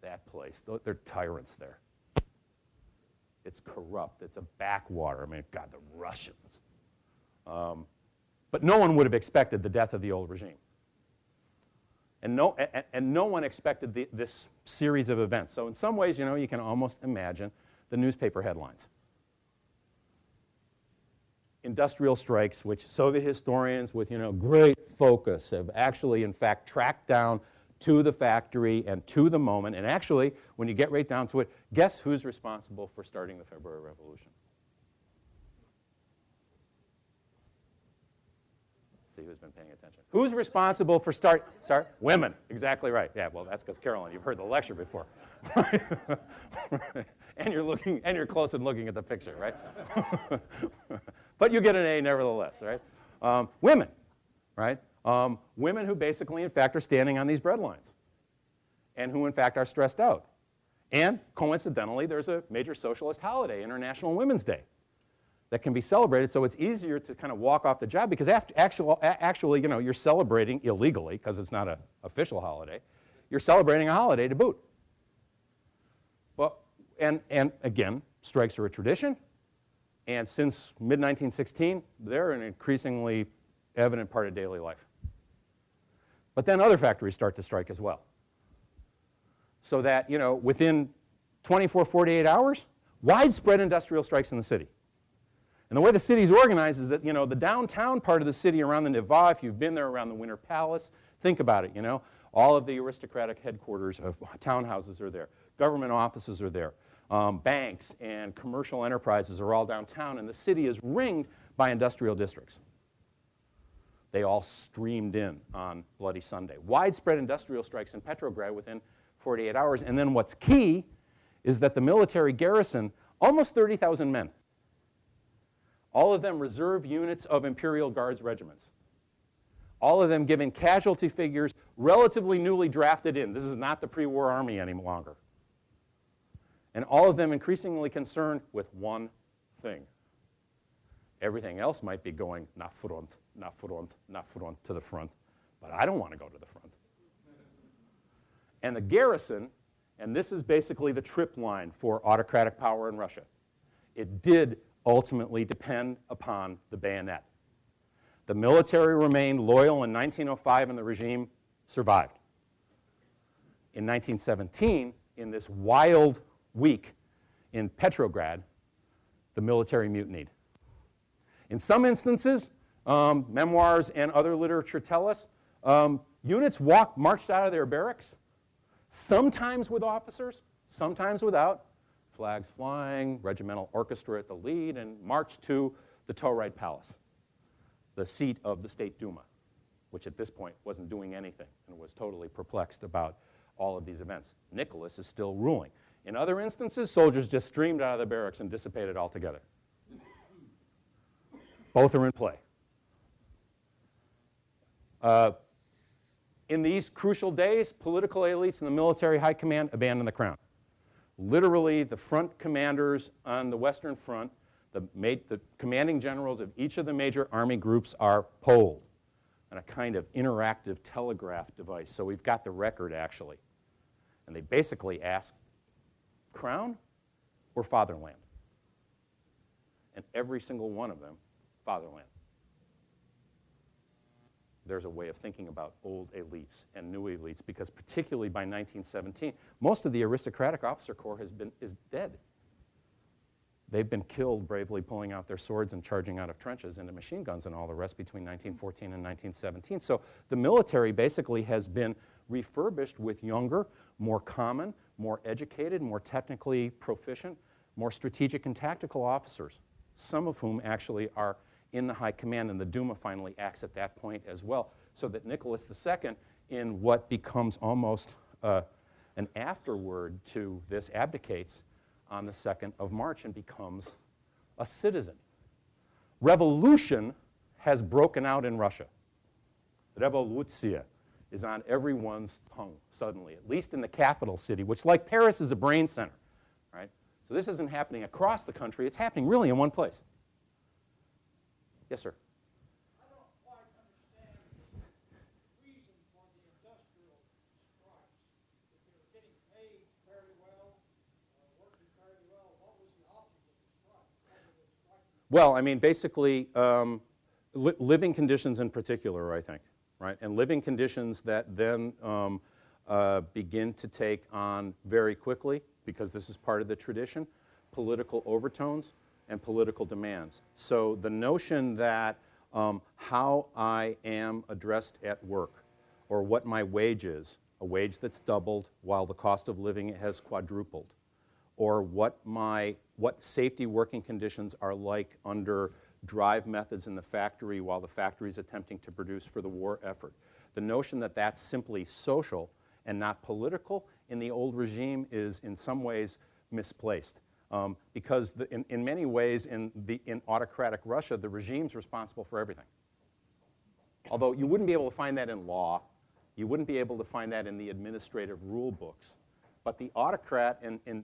S1: that place, they're tyrants there. It's corrupt. It's a backwater. I mean, God, the Russians. But no one would have expected the death of the old regime. And no one expected this series of events. So in some ways, you know, you can almost imagine the newspaper headlines. Industrial strikes, which Soviet historians with, you know, great focus have actually, in fact, tracked down to the factory and to the moment. And actually, when you get right down to it, guess who's responsible for starting the February Revolution? See who's been paying attention. Who's responsible for women, exactly right. Yeah, well, that's because Carolyn, you've heard the lecture before. And you're close and looking at the picture, right? But you get an A nevertheless, right? Women, right? Women who basically, in fact, are standing on these breadlines and who, in fact, are stressed out. And coincidentally, there's a major socialist holiday, International Women's Day, that can be celebrated, so it's easier to kind of walk off the job because actually, you know, you're celebrating illegally because it's not an official holiday. You're celebrating a holiday to boot. Well, and again, strikes are a tradition, and since mid-1916, they're an increasingly evident part of daily life. But then other factories start to strike as well. So that, within 24, 48 hours, widespread industrial strikes in the city. And the way the city is organized is that, the downtown part of the city around the Neva, if you've been there around the Winter Palace, think about it, all of the aristocratic headquarters of townhouses are there. Government offices are there. Banks and commercial enterprises are all downtown, and the city is ringed by industrial districts. They all streamed in on Bloody Sunday. Widespread industrial strikes in Petrograd within 48 hours. And then what's key is that the military garrison, almost 30,000 men, all of them reserve units of Imperial Guards regiments, all of them given casualty figures, relatively newly drafted in. This is not the pre-war army any longer. And all of them increasingly concerned with one thing. Everything else might be going nach front, nach front, nach front, to the front, but I don't want to go to the front. And the garrison, and this is basically the trip line for autocratic power in Russia, it did ultimately depend upon the bayonet. The military remained loyal in 1905 and the regime survived. In 1917, in this wild week in Petrograd, the military mutinied. In some instances, memoirs and other literature tell us, units marched out of their barracks, sometimes with officers, sometimes without, flags flying, regimental orchestra at the lead, and marched to the Tauride Palace, the seat of the State Duma, which at this point wasn't doing anything and was totally perplexed about all of these events. Nicholas is still ruling. In other instances, soldiers just streamed out of the barracks and dissipated altogether. Both are in play. In these crucial days, political elites and the military high command abandon the crown. Literally, the front commanders on the Western Front, the commanding generals of each of the major army groups are polled on a kind of interactive telegraph device. So we've got the record, actually. And they basically ask, crown or fatherland? And every single one of them, fatherland. There's a way of thinking about old elites and new elites, because particularly by 1917, most of the aristocratic officer corps is dead. They've been killed bravely pulling out their swords and charging out of trenches into machine guns and all the rest between 1914 and 1917. So the military basically has been refurbished with younger, more common, more educated, more technically proficient, more strategic and tactical officers, some of whom actually are in the high command, and the Duma finally acts at that point as well, so that Nicholas II, in what becomes almost an afterword to this, abdicates on the 2nd of March and becomes a citizen. Revolution has broken out in Russia. Revoluция is on everyone's tongue suddenly, at least in the capital city, which, like Paris, is a brain center, right? So this isn't happening across the country. It's happening really in one place. Yes, sir.
S3: I don't quite understand the reason for the industrial strikes. If they were getting paid very well, working very well, what was the object of the strike?
S1: Well, I mean, basically, living conditions in particular, I think, right? And living conditions that then begin to take on very quickly, because this is part of the tradition, political overtones and political demands. So the notion that how I am addressed at work, or what my wage is, a wage that's doubled while the cost of living has quadrupled, or what safety working conditions are like under drive methods in the factory while the factory is attempting to produce for the war effort. The notion that that's simply social and not political in the old regime is in some ways misplaced. Because in many ways in autocratic Russia, the regime's responsible for everything. Although you wouldn't be able to find that in law, you wouldn't be able to find that in the administrative rule books. But the autocrat, in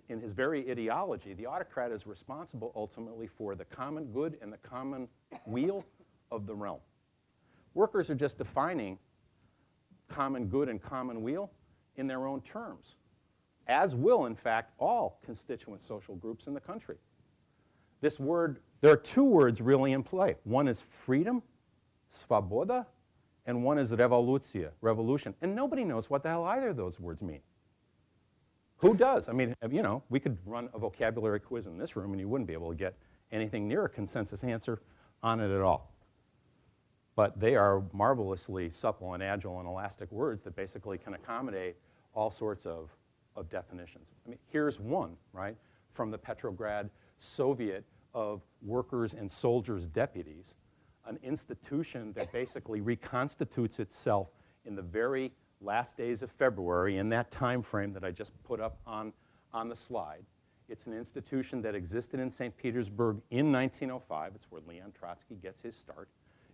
S1: his very ideology, the autocrat is responsible ultimately for the common good and the common weal of the realm. Workers are just defining common good and common weal in their own terms, as will, in fact, all constituent social groups in the country. This word, there are two words really in play. One is freedom, svoboda, and one is revolucija, revolution. And nobody knows what the hell either of those words mean. Who does? I mean, you know, we could run a vocabulary quiz in this room and you wouldn't be able to get anything near a consensus answer on it at all. But they are marvelously supple and agile and elastic words that basically can accommodate all sorts of definitions. I mean, here's one, right, from the Petrograd Soviet of Workers and Soldiers Deputies, an institution that basically reconstitutes itself in the very last days of February in that time frame that I just put up on the slide. It's an institution that existed in St. Petersburg in 1905. It's where Leon Trotsky gets his start.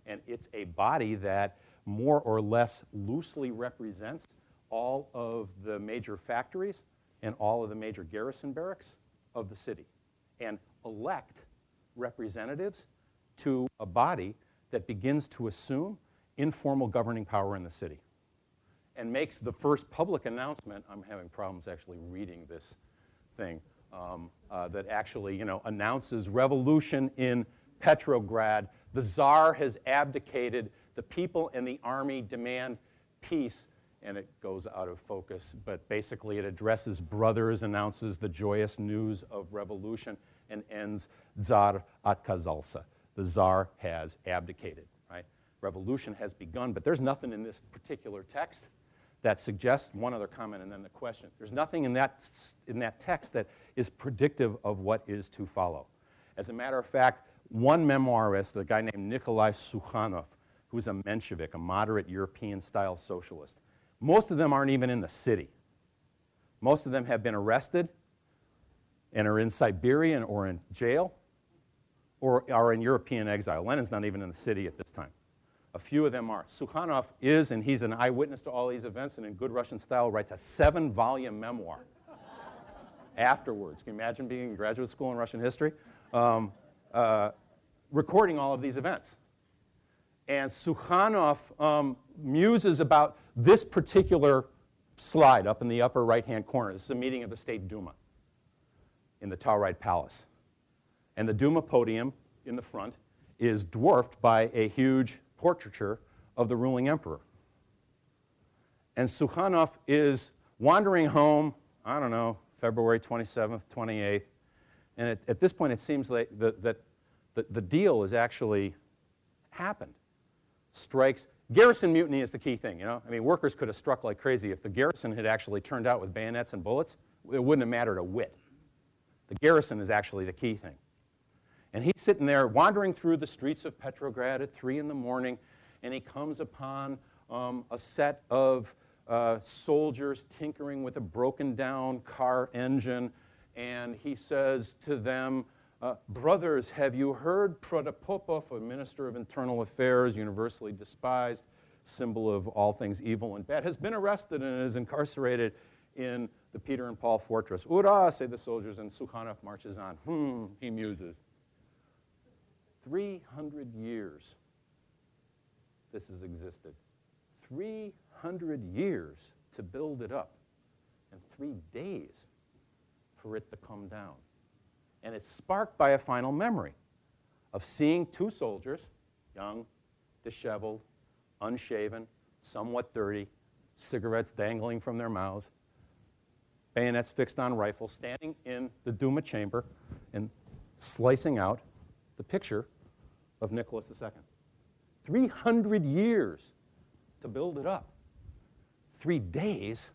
S1: And it's a body that more or less loosely represents all of the major factories and all of the major garrison barracks of the city, and elect representatives to a body that begins to assume informal governing power in the city and makes the first public announcement. I'm having problems actually reading this thing, that actually, you know, announces revolution in Petrograd. The Tsar has abdicated. The people and the army demand peace. And it goes out of focus, but basically it addresses brothers, announces the joyous news of revolution, and ends Tsar отказался. The Tsar has abdicated, right? Revolution has begun, but there's nothing in this particular text that suggests, one other comment and then the question, there's nothing in that text that is predictive of what is to follow. As a matter of fact, one memoirist, a guy named Nikolai Sukhanov, who's a Menshevik, a moderate European-style socialist, most of them aren't even in the city. Most of them have been arrested and are in Siberia or in jail or are in European exile. Lenin's not even in the city at this time. A few of them are. Sukhanov is, and he's an eyewitness to all these events, and in good Russian style writes a 7-volume memoir afterwards. Can you imagine being in graduate school in Russian history? Recording all of these events. And Sukhanov muses about this particular slide up in the upper right-hand corner. This is a meeting of the State Duma in the Tauride Palace. And the Duma podium in the front is dwarfed by a huge portraiture of the ruling emperor. And Sukhanov is wandering home, I don't know, February 27th, 28th. And at this point, it seems like the deal has actually happened. Strikes. Garrison mutiny is the key thing, you know? I mean, workers could have struck like crazy. If the garrison had actually turned out with bayonets and bullets, it wouldn't have mattered a whit. The garrison is actually the key thing. And he's sitting there wandering through the streets of Petrograd at 3 in the morning, and he comes upon a set of soldiers tinkering with a broken down car engine, and he says to them, brothers, have you heard Protopopov, a minister of internal affairs, universally despised, symbol of all things evil and bad, has been arrested and is incarcerated in the Peter and Paul fortress. Ura, say the soldiers, and Sukhanov marches on. He muses. 300 years this has existed. 300 years to build it up, and 3 days for it to come down. And it's sparked by a final memory of seeing 2 soldiers, young, disheveled, unshaven, somewhat dirty, cigarettes dangling from their mouths, bayonets fixed on rifles, standing in the Duma chamber and slicing out the picture of Nicholas II. 300 years to build it up. 3 days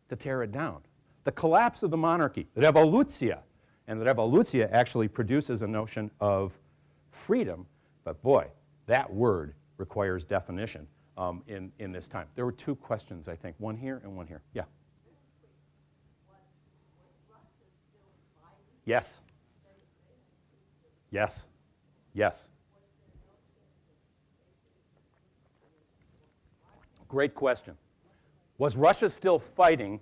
S1: to tear it down. The collapse of the monarchy, revolucija. And the revolucija actually produces a notion of freedom, but boy, that word requires definition in this time. There were 2 questions, I think, one here and one here. Yeah? Yes. Yes. Yes. Great question. Was Russia still fighting?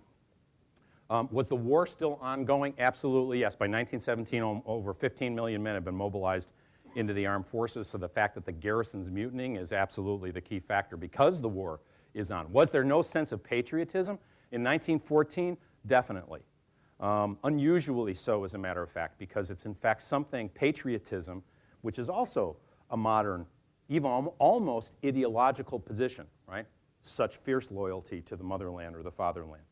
S1: Was the war still ongoing? Absolutely, yes. By 1917, over 15 million men have been mobilized into the armed forces, so the fact that the garrison's mutinying is absolutely the key factor because the war is on. Was there no sense of patriotism? In 1914, definitely. Unusually so, as a matter of fact, because it's in fact something, patriotism, which is also a modern even almost ideological position, right? Such fierce loyalty to the motherland or the fatherland,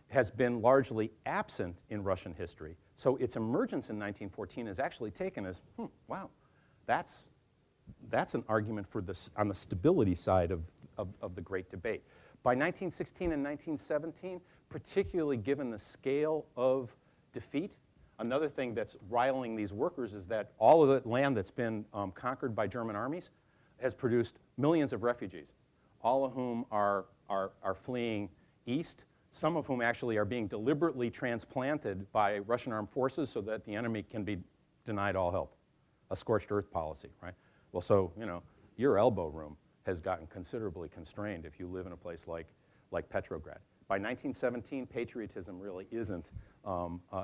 S1: has been largely absent in Russian history. So its emergence in 1914 is actually taken as, wow, that's an argument for this on the stability side of the Great Debate. By 1916 and 1917, particularly given the scale of defeat, another thing that's riling these workers is that all of the land that's been conquered by German armies has produced millions of refugees, all of whom are fleeing east, some of whom actually are being deliberately transplanted by Russian armed forces so that the enemy can be denied all help. A scorched earth policy, right? Well, so, your elbow room has gotten considerably constrained if you live in a place like Petrograd. By 1917, patriotism really isn't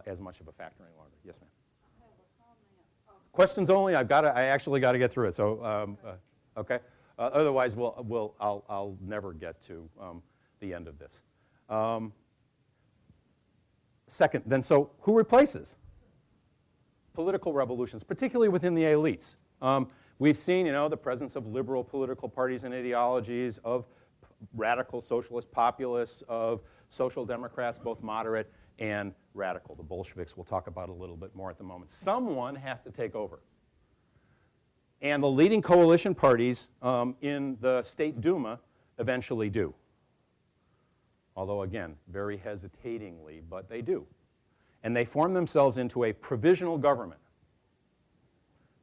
S1: as much of a factor any longer. Yes, ma'am.
S4: I have a comment.
S1: Questions only. I actually got to get through it. So, okay. Otherwise, I'll never get to the end of this. Second, then, so who replaces political revolutions, particularly within the elites? We've seen, the presence of liberal political parties and ideologies, of radical socialist populists, of social democrats, both moderate and radical. The Bolsheviks we'll talk about a little bit more at the moment. Someone has to take over. And the leading coalition parties in the State Duma eventually do. Although, again, very hesitatingly, but they do. And they form themselves into a provisional government.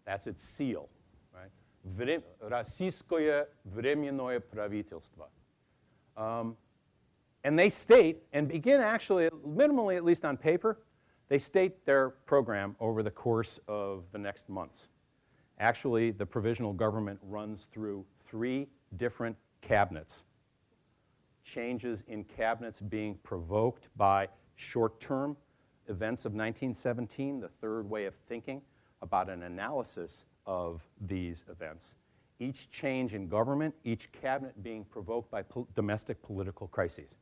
S1: That's its seal. Российское временное правительство. And they state, and begin actually, minimally at least on paper, they state their program over the course of the next months. Actually, the provisional government runs through 3 different cabinets. Changes in cabinets being provoked by short-term events of 1917, the third way of thinking about an analysis of these events. Each change in government, each cabinet being provoked by domestic political crises.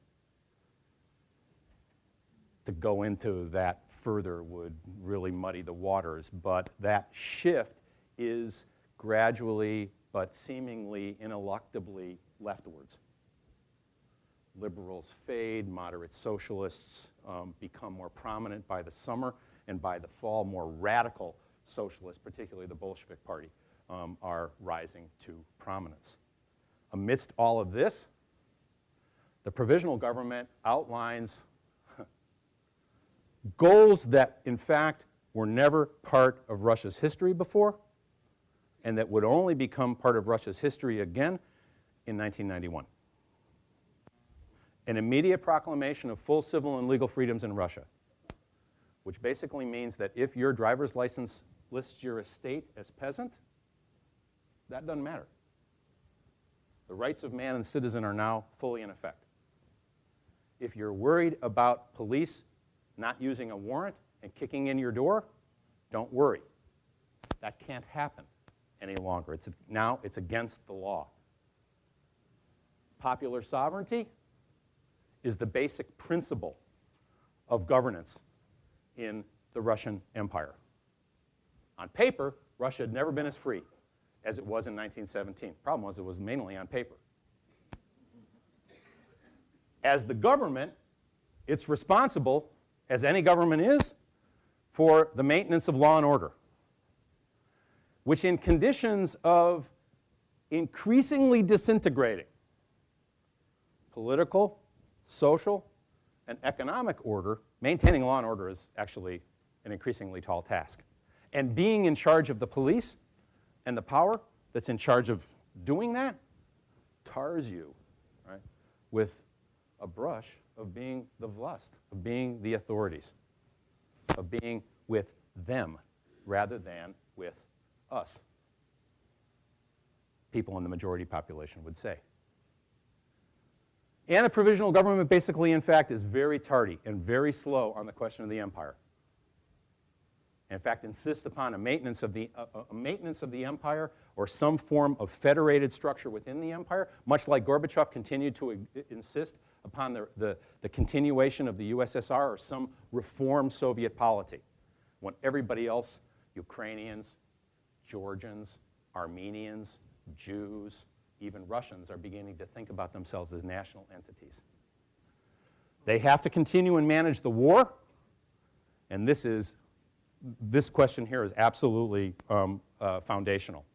S1: To go into that further would really muddy the waters, but that shift is gradually but seemingly ineluctably leftwards. Liberals fade, moderate socialists become more prominent by the summer, and by the fall, more radical socialists, particularly the Bolshevik Party, are rising to prominence. Amidst all of this, the provisional government outlines goals that, in fact, were never part of Russia's history before, and that would only become part of Russia's history again in 1991. An immediate proclamation of full civil and legal freedoms in Russia, which basically means that if your driver's license lists your estate as peasant, that doesn't matter. The rights of man and citizen are now fully in effect. If you're worried about police not using a warrant and kicking in your door, don't worry. That can't happen any longer. Now it's against the law. Popular sovereignty is the basic principle of governance in the Russian Empire. On paper, Russia had never been as free as it was in 1917. Problem was, it was mainly on paper. As the government, it's responsible, as any government is, for the maintenance of law and order, which in conditions of increasingly disintegrating political, social, and economic order, maintaining law and order is actually an increasingly tall task. And being in charge of the police and the power that's in charge of doing that tars you, right, with a brush of being the vlast, of being the authorities, of being with them rather than with us, people in the majority population would say. And the provisional government basically, in fact, is very tardy and very slow on the question of the empire. In fact, insists upon a maintenance of the empire or some form of federated structure within the empire, much like Gorbachev continued to insist upon the continuation of the USSR or some reformed Soviet polity, when everybody else, Ukrainians, Georgians, Armenians, Jews, even Russians are beginning to think about themselves as national entities. They have to continue and manage the war, and this question here is absolutely foundational.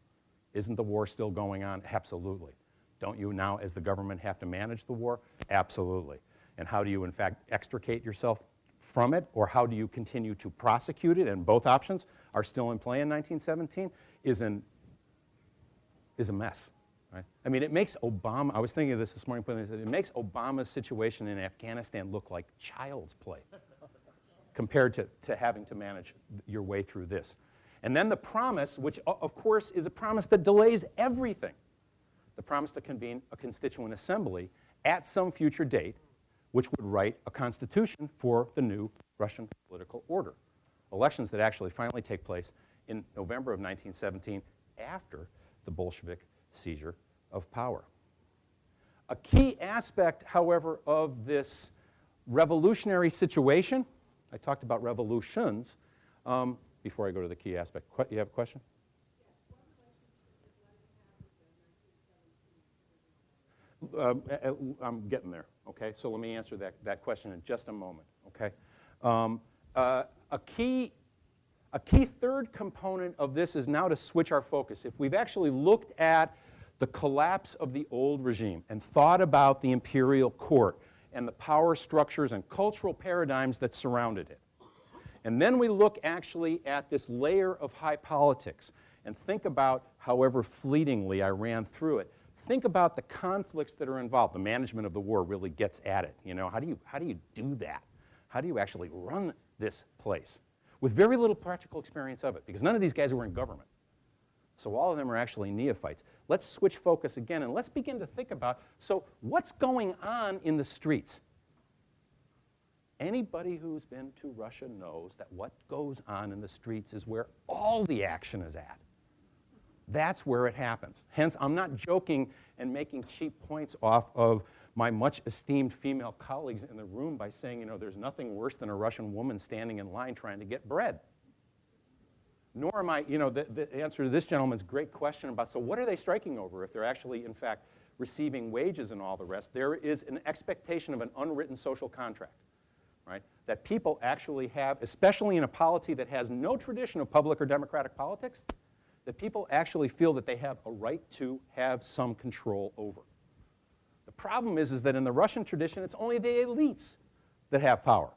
S1: Isn't the war still going on? Absolutely. Don't you now, as the government, have to manage the war? Absolutely. And how do you, in fact, extricate yourself from it, or how do you continue to prosecute it? And both options are still in play in 1917, is a mess. Right? I mean, it makes Obama, I was thinking of this morning, it makes Obama's situation in Afghanistan look like child's play compared to having to manage your way through this. And then the promise, which of course is a promise that delays everything, the promise to convene a constituent assembly at some future date, which would write a constitution for the new Russian political order. Elections that actually finally take place in November of 1917 after the Bolshevik seizure of power. A key aspect, however, of this revolutionary situation, I talked about revolutions, before I go to the key aspect. You have a question? I'm getting there, okay? So let me answer that question in just a moment, okay? A key third component of this is now to switch our focus. If we've actually looked at the collapse of the old regime and thought about the imperial court and the power structures and cultural paradigms that surrounded it, and then we look actually at this layer of high politics and think about, however fleetingly I ran through it, think about the conflicts that are involved. The management of the war really gets at it. You know, how do you do that? How do you actually run this place? With very little practical experience of it, because none of these guys were in government. So all of them are actually neophytes. Let's switch focus again, and let's begin to think about, so what's going on in the streets? Anybody who's been to Russia knows that what goes on in the streets is where all the action is at. That's where it happens. Hence, I'm not joking and making cheap points off of my much esteemed female colleagues in the room by saying, you know, there's nothing worse than a Russian woman standing in line trying to get bread. Nor am I, you know, the answer to this gentleman's great question about, so what are they striking over if they're actually, in fact, receiving wages and all the rest? There is an expectation of an unwritten social contract, right, that people actually have, especially in a polity that has no tradition of public or democratic politics, that people actually feel that they have a right to have some control over. The problem is that in the Russian tradition, it's only the elites that have power.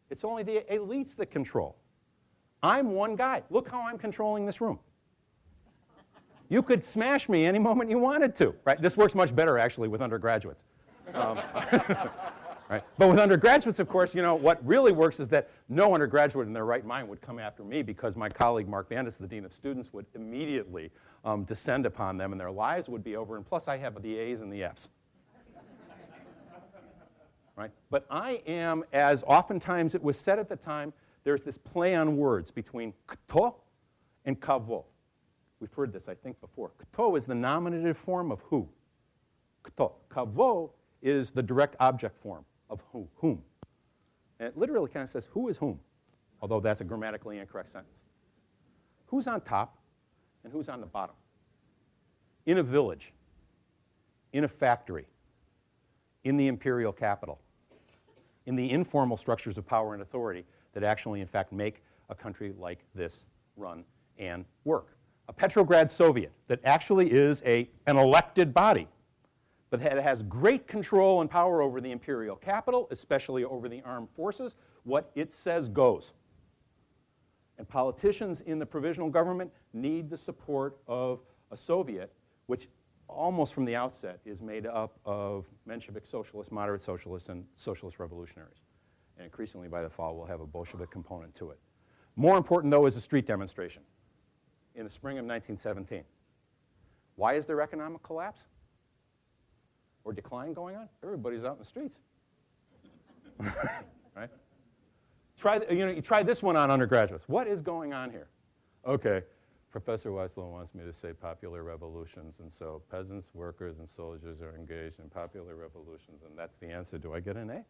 S1: It's only the elites that control. I'm one guy. Look how I'm controlling this room. You could smash me any moment you wanted to, right? This works much better, actually, with undergraduates. Right? But with undergraduates, of course, you know, what really works is that no undergraduate in their right mind would come after me because my colleague, Mark Bandis, the Dean of Students, would immediately descend upon them and their lives would be over. And plus, I have the A's and the F's. Right? But I am, as oftentimes it was said at the time, there's this play on words between kto and kavo. We've heard this, I think, before. Kto is the nominative form of who. Kto. Kavo is the direct object form of whom. And it literally kind of says, who is whom? Although that's a grammatically incorrect sentence. Who's on top and who's on the bottom? In a village, in a factory, in the imperial capital, in the informal structures of power and authority that actually, in fact, make a country like this run and work. A Petrograd Soviet that actually is an elected body, but that has great control and power over the imperial capital, especially over the armed forces. What it says goes. And politicians in the provisional government need the support of a Soviet, which almost from the outset is made up of Menshevik socialists, moderate socialists, and socialist revolutionaries. And increasingly by the fall, we'll have a Bolshevik component to it. More important, though, is a street demonstration in the spring of 1917. Why is there economic collapse or decline going on? Everybody's out in the streets. Right? You try this one on undergraduates. What is going on here? Okay, Professor Wcislo wants me to say popular revolutions, and so peasants, workers, and soldiers are engaged in popular revolutions, and that's the answer. Do I get an A?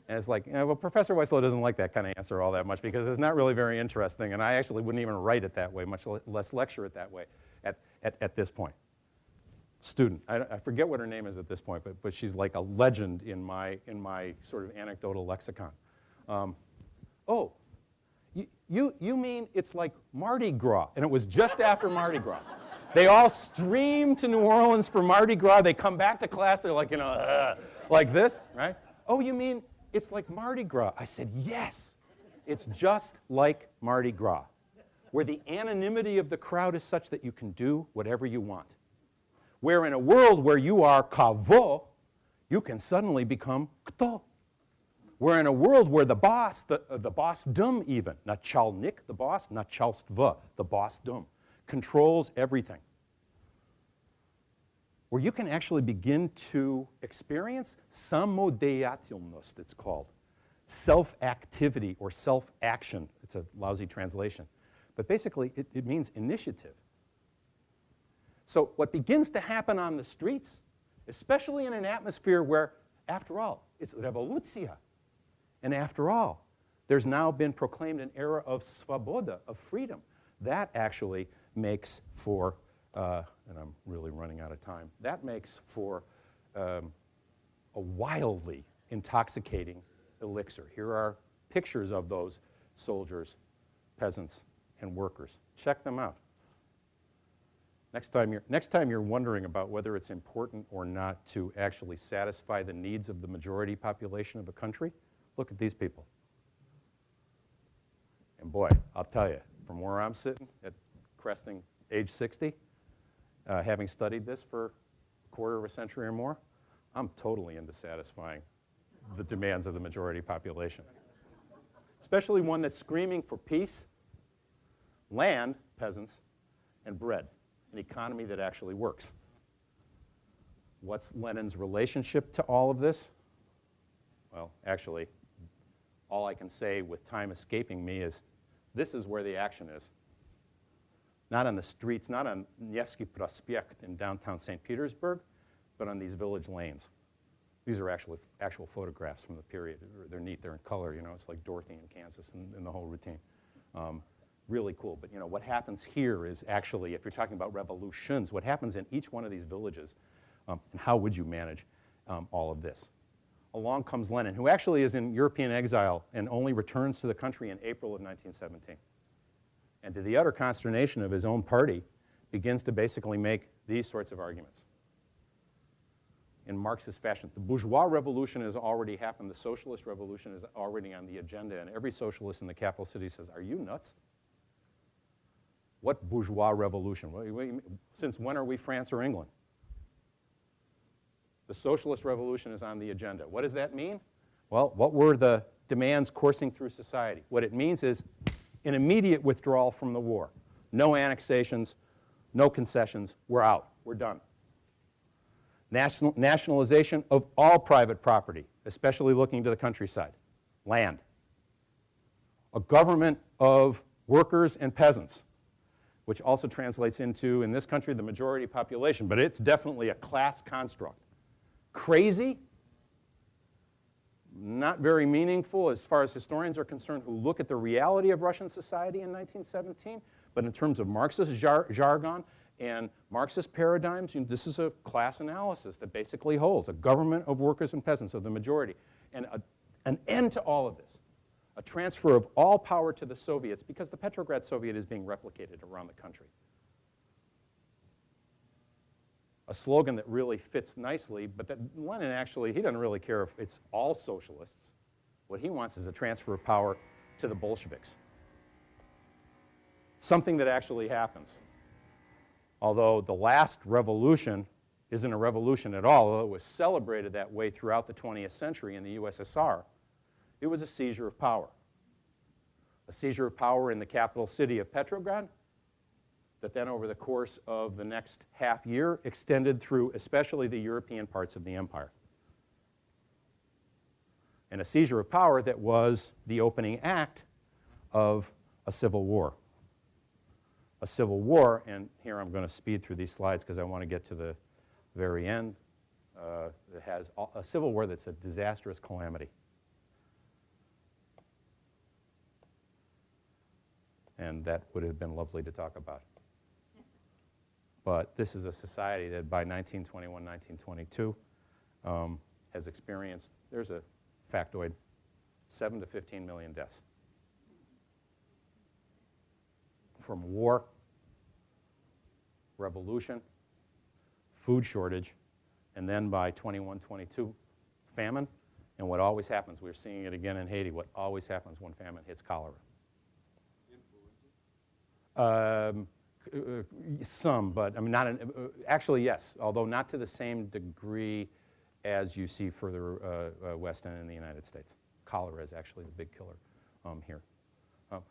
S1: And it's like, well, Professor Wcislo doesn't like that kind of answer all that much because it's not really very interesting, and I actually wouldn't even write it that way, much less lecture it that way. at this point. Student. I forget what her name is at this point, but she's like a legend in my sort of anecdotal lexicon. Oh, you mean it's like Mardi Gras, and it was just after Mardi Gras. They all stream to New Orleans for Mardi Gras. They come back to class. They're like, like this, right? Oh, you mean it's like Mardi Gras? I said, yes. It's just like Mardi Gras, where the anonymity of the crowd is such that you can do whatever you want. Where in a world where you are kavo, you can suddenly become kto. Where in a world where the boss, the bossdom even, nachalnik, the boss, nachalstva, the bossdom, controls everything. Where you can actually begin to experience samodeyatilnost, it's called. Self-activity or self-action. It's a lousy translation. But basically, it means initiative. So what begins to happen on the streets, especially in an atmosphere where, after all, it's revolucja. And after all, there's now been proclaimed an era of svoboda, of freedom. That actually makes for, and I'm really running out of time, that makes for a wildly intoxicating elixir. Here are pictures of those soldiers, peasants, and workers. Check them out. Next time you're wondering about whether it's important or not to actually satisfy the needs of the majority population of a country, look at these people. And boy, I'll tell you, from where I'm sitting at cresting age 60, having studied this for a quarter of a century or more, I'm totally into satisfying the demands of the majority population. Especially one that's screaming for peace, land, peasants, and bread, an economy that actually works. What's Lenin's relationship to all of this? Well, actually, all I can say with time escaping me is this is where the action is. Not on the streets, not on Nevsky Prospekt in downtown St. Petersburg, but on these village lanes. These are actual photographs from the period. They're neat. They're in color. You know, it's like Dorothy in Kansas and the whole routine. Really cool. But you know, what happens here is actually, if you're talking about revolutions, what happens in each one of these villages, and how would you manage all of this? Along comes Lenin, who actually is in European exile and only returns to the country in April of 1917. And to the utter consternation of his own party, begins to basically make these sorts of arguments in Marxist fashion. The bourgeois revolution has already happened. The socialist revolution is already on the agenda. And every socialist in the capital city says, are you nuts? What bourgeois revolution? Since when are we France or England? The socialist revolution is on the agenda. What does that mean? Well, what were the demands coursing through society? What it means is an immediate withdrawal from the war. No annexations, no concessions. We're out. We're done. Nationalization of all private property, especially looking to the countryside. Land. A government of workers and peasants, which also translates into, in this country, the majority population, but it's definitely a class construct. Crazy, not very meaningful as far as historians are concerned who look at the reality of Russian society in 1917, but in terms of Marxist jargon and Marxist paradigms, this is a class analysis that basically holds a government of workers and peasants, of the majority, and an end to all of this. A transfer of all power to the Soviets because the Petrograd Soviet is being replicated around the country. A slogan that really fits nicely, but that Lenin actually, he doesn't really care if it's all socialists. What he wants is a transfer of power to the Bolsheviks. Something that actually happens. Although the last revolution isn't a revolution at all, although it was celebrated that way throughout the 20th century in the USSR, it was a seizure of power. A seizure of power in the capital city of Petrograd that then over the course of the next half year extended through especially the European parts of the empire. And a seizure of power that was the opening act of a civil war. A civil war, and here I'm going to speed through these slides because I want to get to the very end. It has a civil war that's a disastrous calamity. And that would have been lovely to talk about. But this is a society that by 1921, 1922 has experienced, there's a factoid, 7 to 15 million deaths. From war, revolution, food shortage, and then by 21, 22, famine. And what always happens, we're seeing it again in Haiti, what always happens when famine hits cholera. Some, but I mean, not actually, yes, although not to the same degree as you see further west and in the United States. Cholera is actually the big killer here.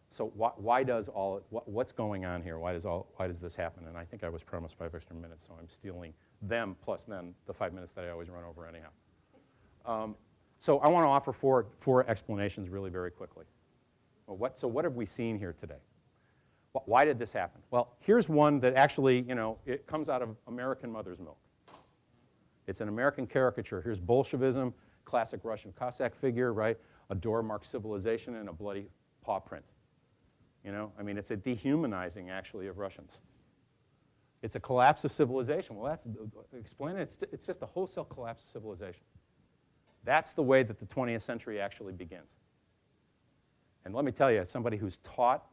S1: So why does what's going on here? Why does this happen? And I think I was promised 5 extra minutes, so I'm stealing them plus then the 5 minutes that I always run over anyhow. So I want to offer four explanations really very quickly. Well, so what have we seen here today? Why did this happen? Well, here's one that actually, it comes out of American mother's milk. It's an American caricature. Here's Bolshevism, classic Russian Cossack figure, right? A door marks civilization and a bloody paw print. I mean, it's a dehumanizing, actually, of Russians. It's a collapse of civilization. Well, explain it. It's just a wholesale collapse of civilization. That's the way that the 20th century actually begins. And let me tell you, as somebody who's taught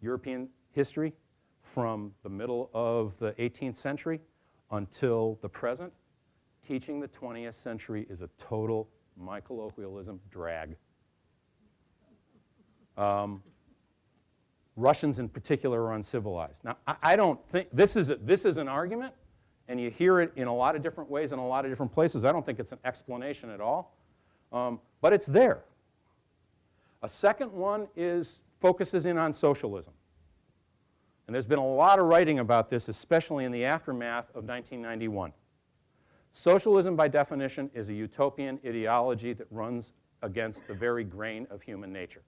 S1: European history from the middle of the 18th century until the present, teaching the 20th century is a total, my colloquialism, drag. Russians in particular are uncivilized. Now, I don't think, this is an argument, and you hear it in a lot of different ways in a lot of different places. I don't think it's an explanation at all, but it's there. A second one focuses in on socialism. And there's been a lot of writing about this, especially in the aftermath of 1991. Socialism, by definition, is a utopian ideology that runs against the very grain of human nature.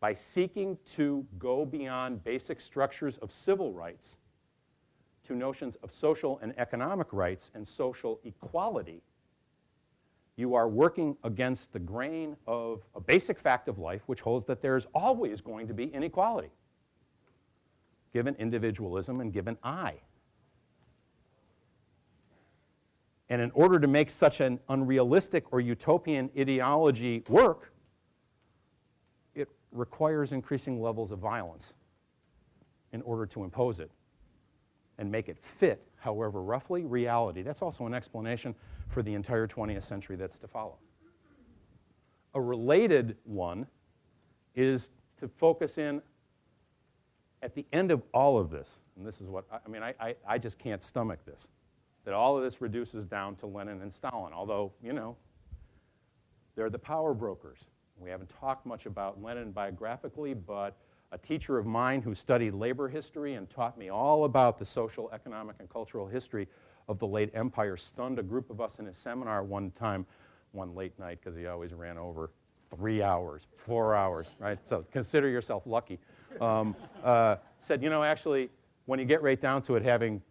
S1: By seeking to go beyond basic structures of civil rights to notions of social and economic rights and social equality, you are working against the grain of a basic fact of life, which holds that there's always going to be inequality, given individualism and given I. And in order to make such an unrealistic or utopian ideology work, it requires increasing levels of violence in order to impose it and make it fit, however roughly, reality. That's also an explanation for the entire 20th century that's to follow. A related one is to focus in at the end of all of this, and this is what, I just can't stomach this, that all of this reduces down to Lenin and Stalin, although, they're the power brokers. We haven't talked much about Lenin biographically, but a teacher of mine who studied labor history and taught me all about the social, economic, and cultural history of the late empire stunned a group of us in his seminar one time, one late night, because he always ran over 3 hours, 4 hours, right? So consider yourself lucky. Said, actually, when you get right down to it, having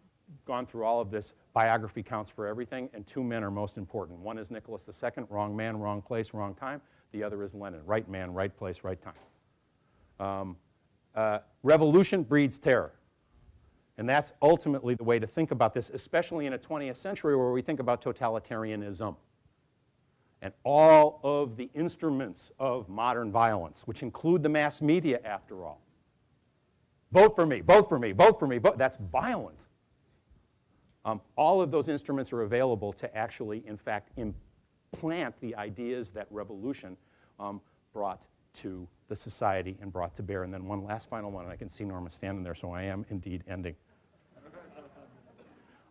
S1: gone through all of this, biography counts for everything, and 2 men are most important. One is Nicholas II, wrong man, wrong place, wrong time. The other is Lenin, right man, right place, right time. Revolution breeds terror. And that's ultimately the way to think about this, especially in a 20th century where we think about totalitarianism and all of the instruments of modern violence, which include the mass media, after all. Vote for me, vote for me, vote for me, vote. That's violent. All of those instruments are available to actually, in fact, implant the ideas that revolution brought to the society and brought to bear. And then one last final one, and I can see Norma standing there, so I am indeed ending.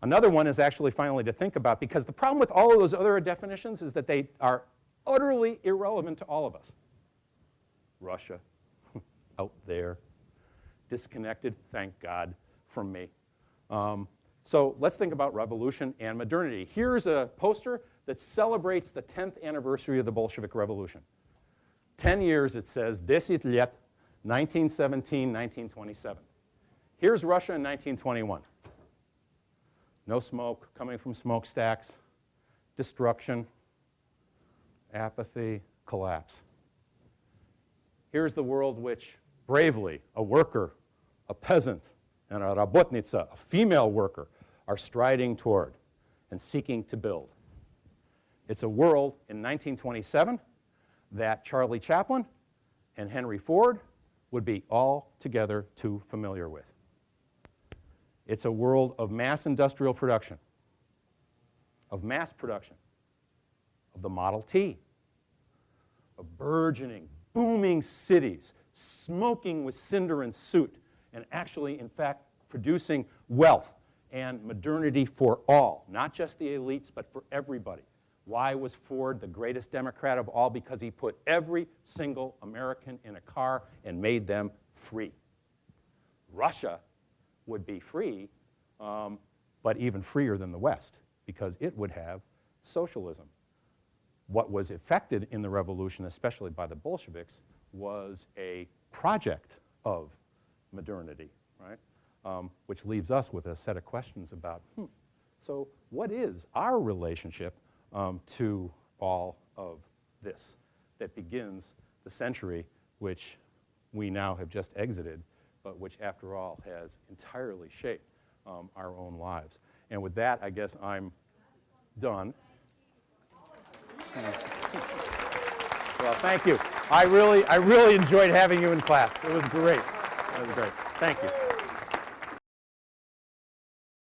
S1: Another one is actually finally to think about, because the problem with all of those other definitions is that they are utterly irrelevant to all of us. Russia, out there, disconnected, thank God, from me. So let's think about revolution and modernity. Here's a poster that celebrates the 10th anniversary of the Bolshevik Revolution. 10 years, it says, 10 лет, 1917, 1927. Here's Russia in 1921. No smoke coming from smokestacks, destruction, apathy, collapse. Here's the world which bravely, a worker, a peasant, and a rabotnica, a female worker, are striding toward and seeking to build. It's a world in 1927 that Charlie Chaplin and Henry Ford would be altogether too familiar with. It's a world of mass industrial production, of mass production, of the Model T, of burgeoning, booming cities, smoking with cinder and soot, and actually, in fact, producing wealth and modernity for all, not just the elites, but for everybody. Why was Ford the greatest Democrat of all? Because he put every single American in a car and made them free. Russia would be free, but even freer than the West, because it would have socialism. What was effected in the revolution, especially by the Bolsheviks, was a project of modernity, right? Which leaves us with a set of questions about, so what is our relationship to all of this that begins the century which we now have just exited, but which, after all, has entirely shaped our own lives. And with that, I guess I'm done. Well, thank you. I really enjoyed having you in class. It was great. It was great. Thank you.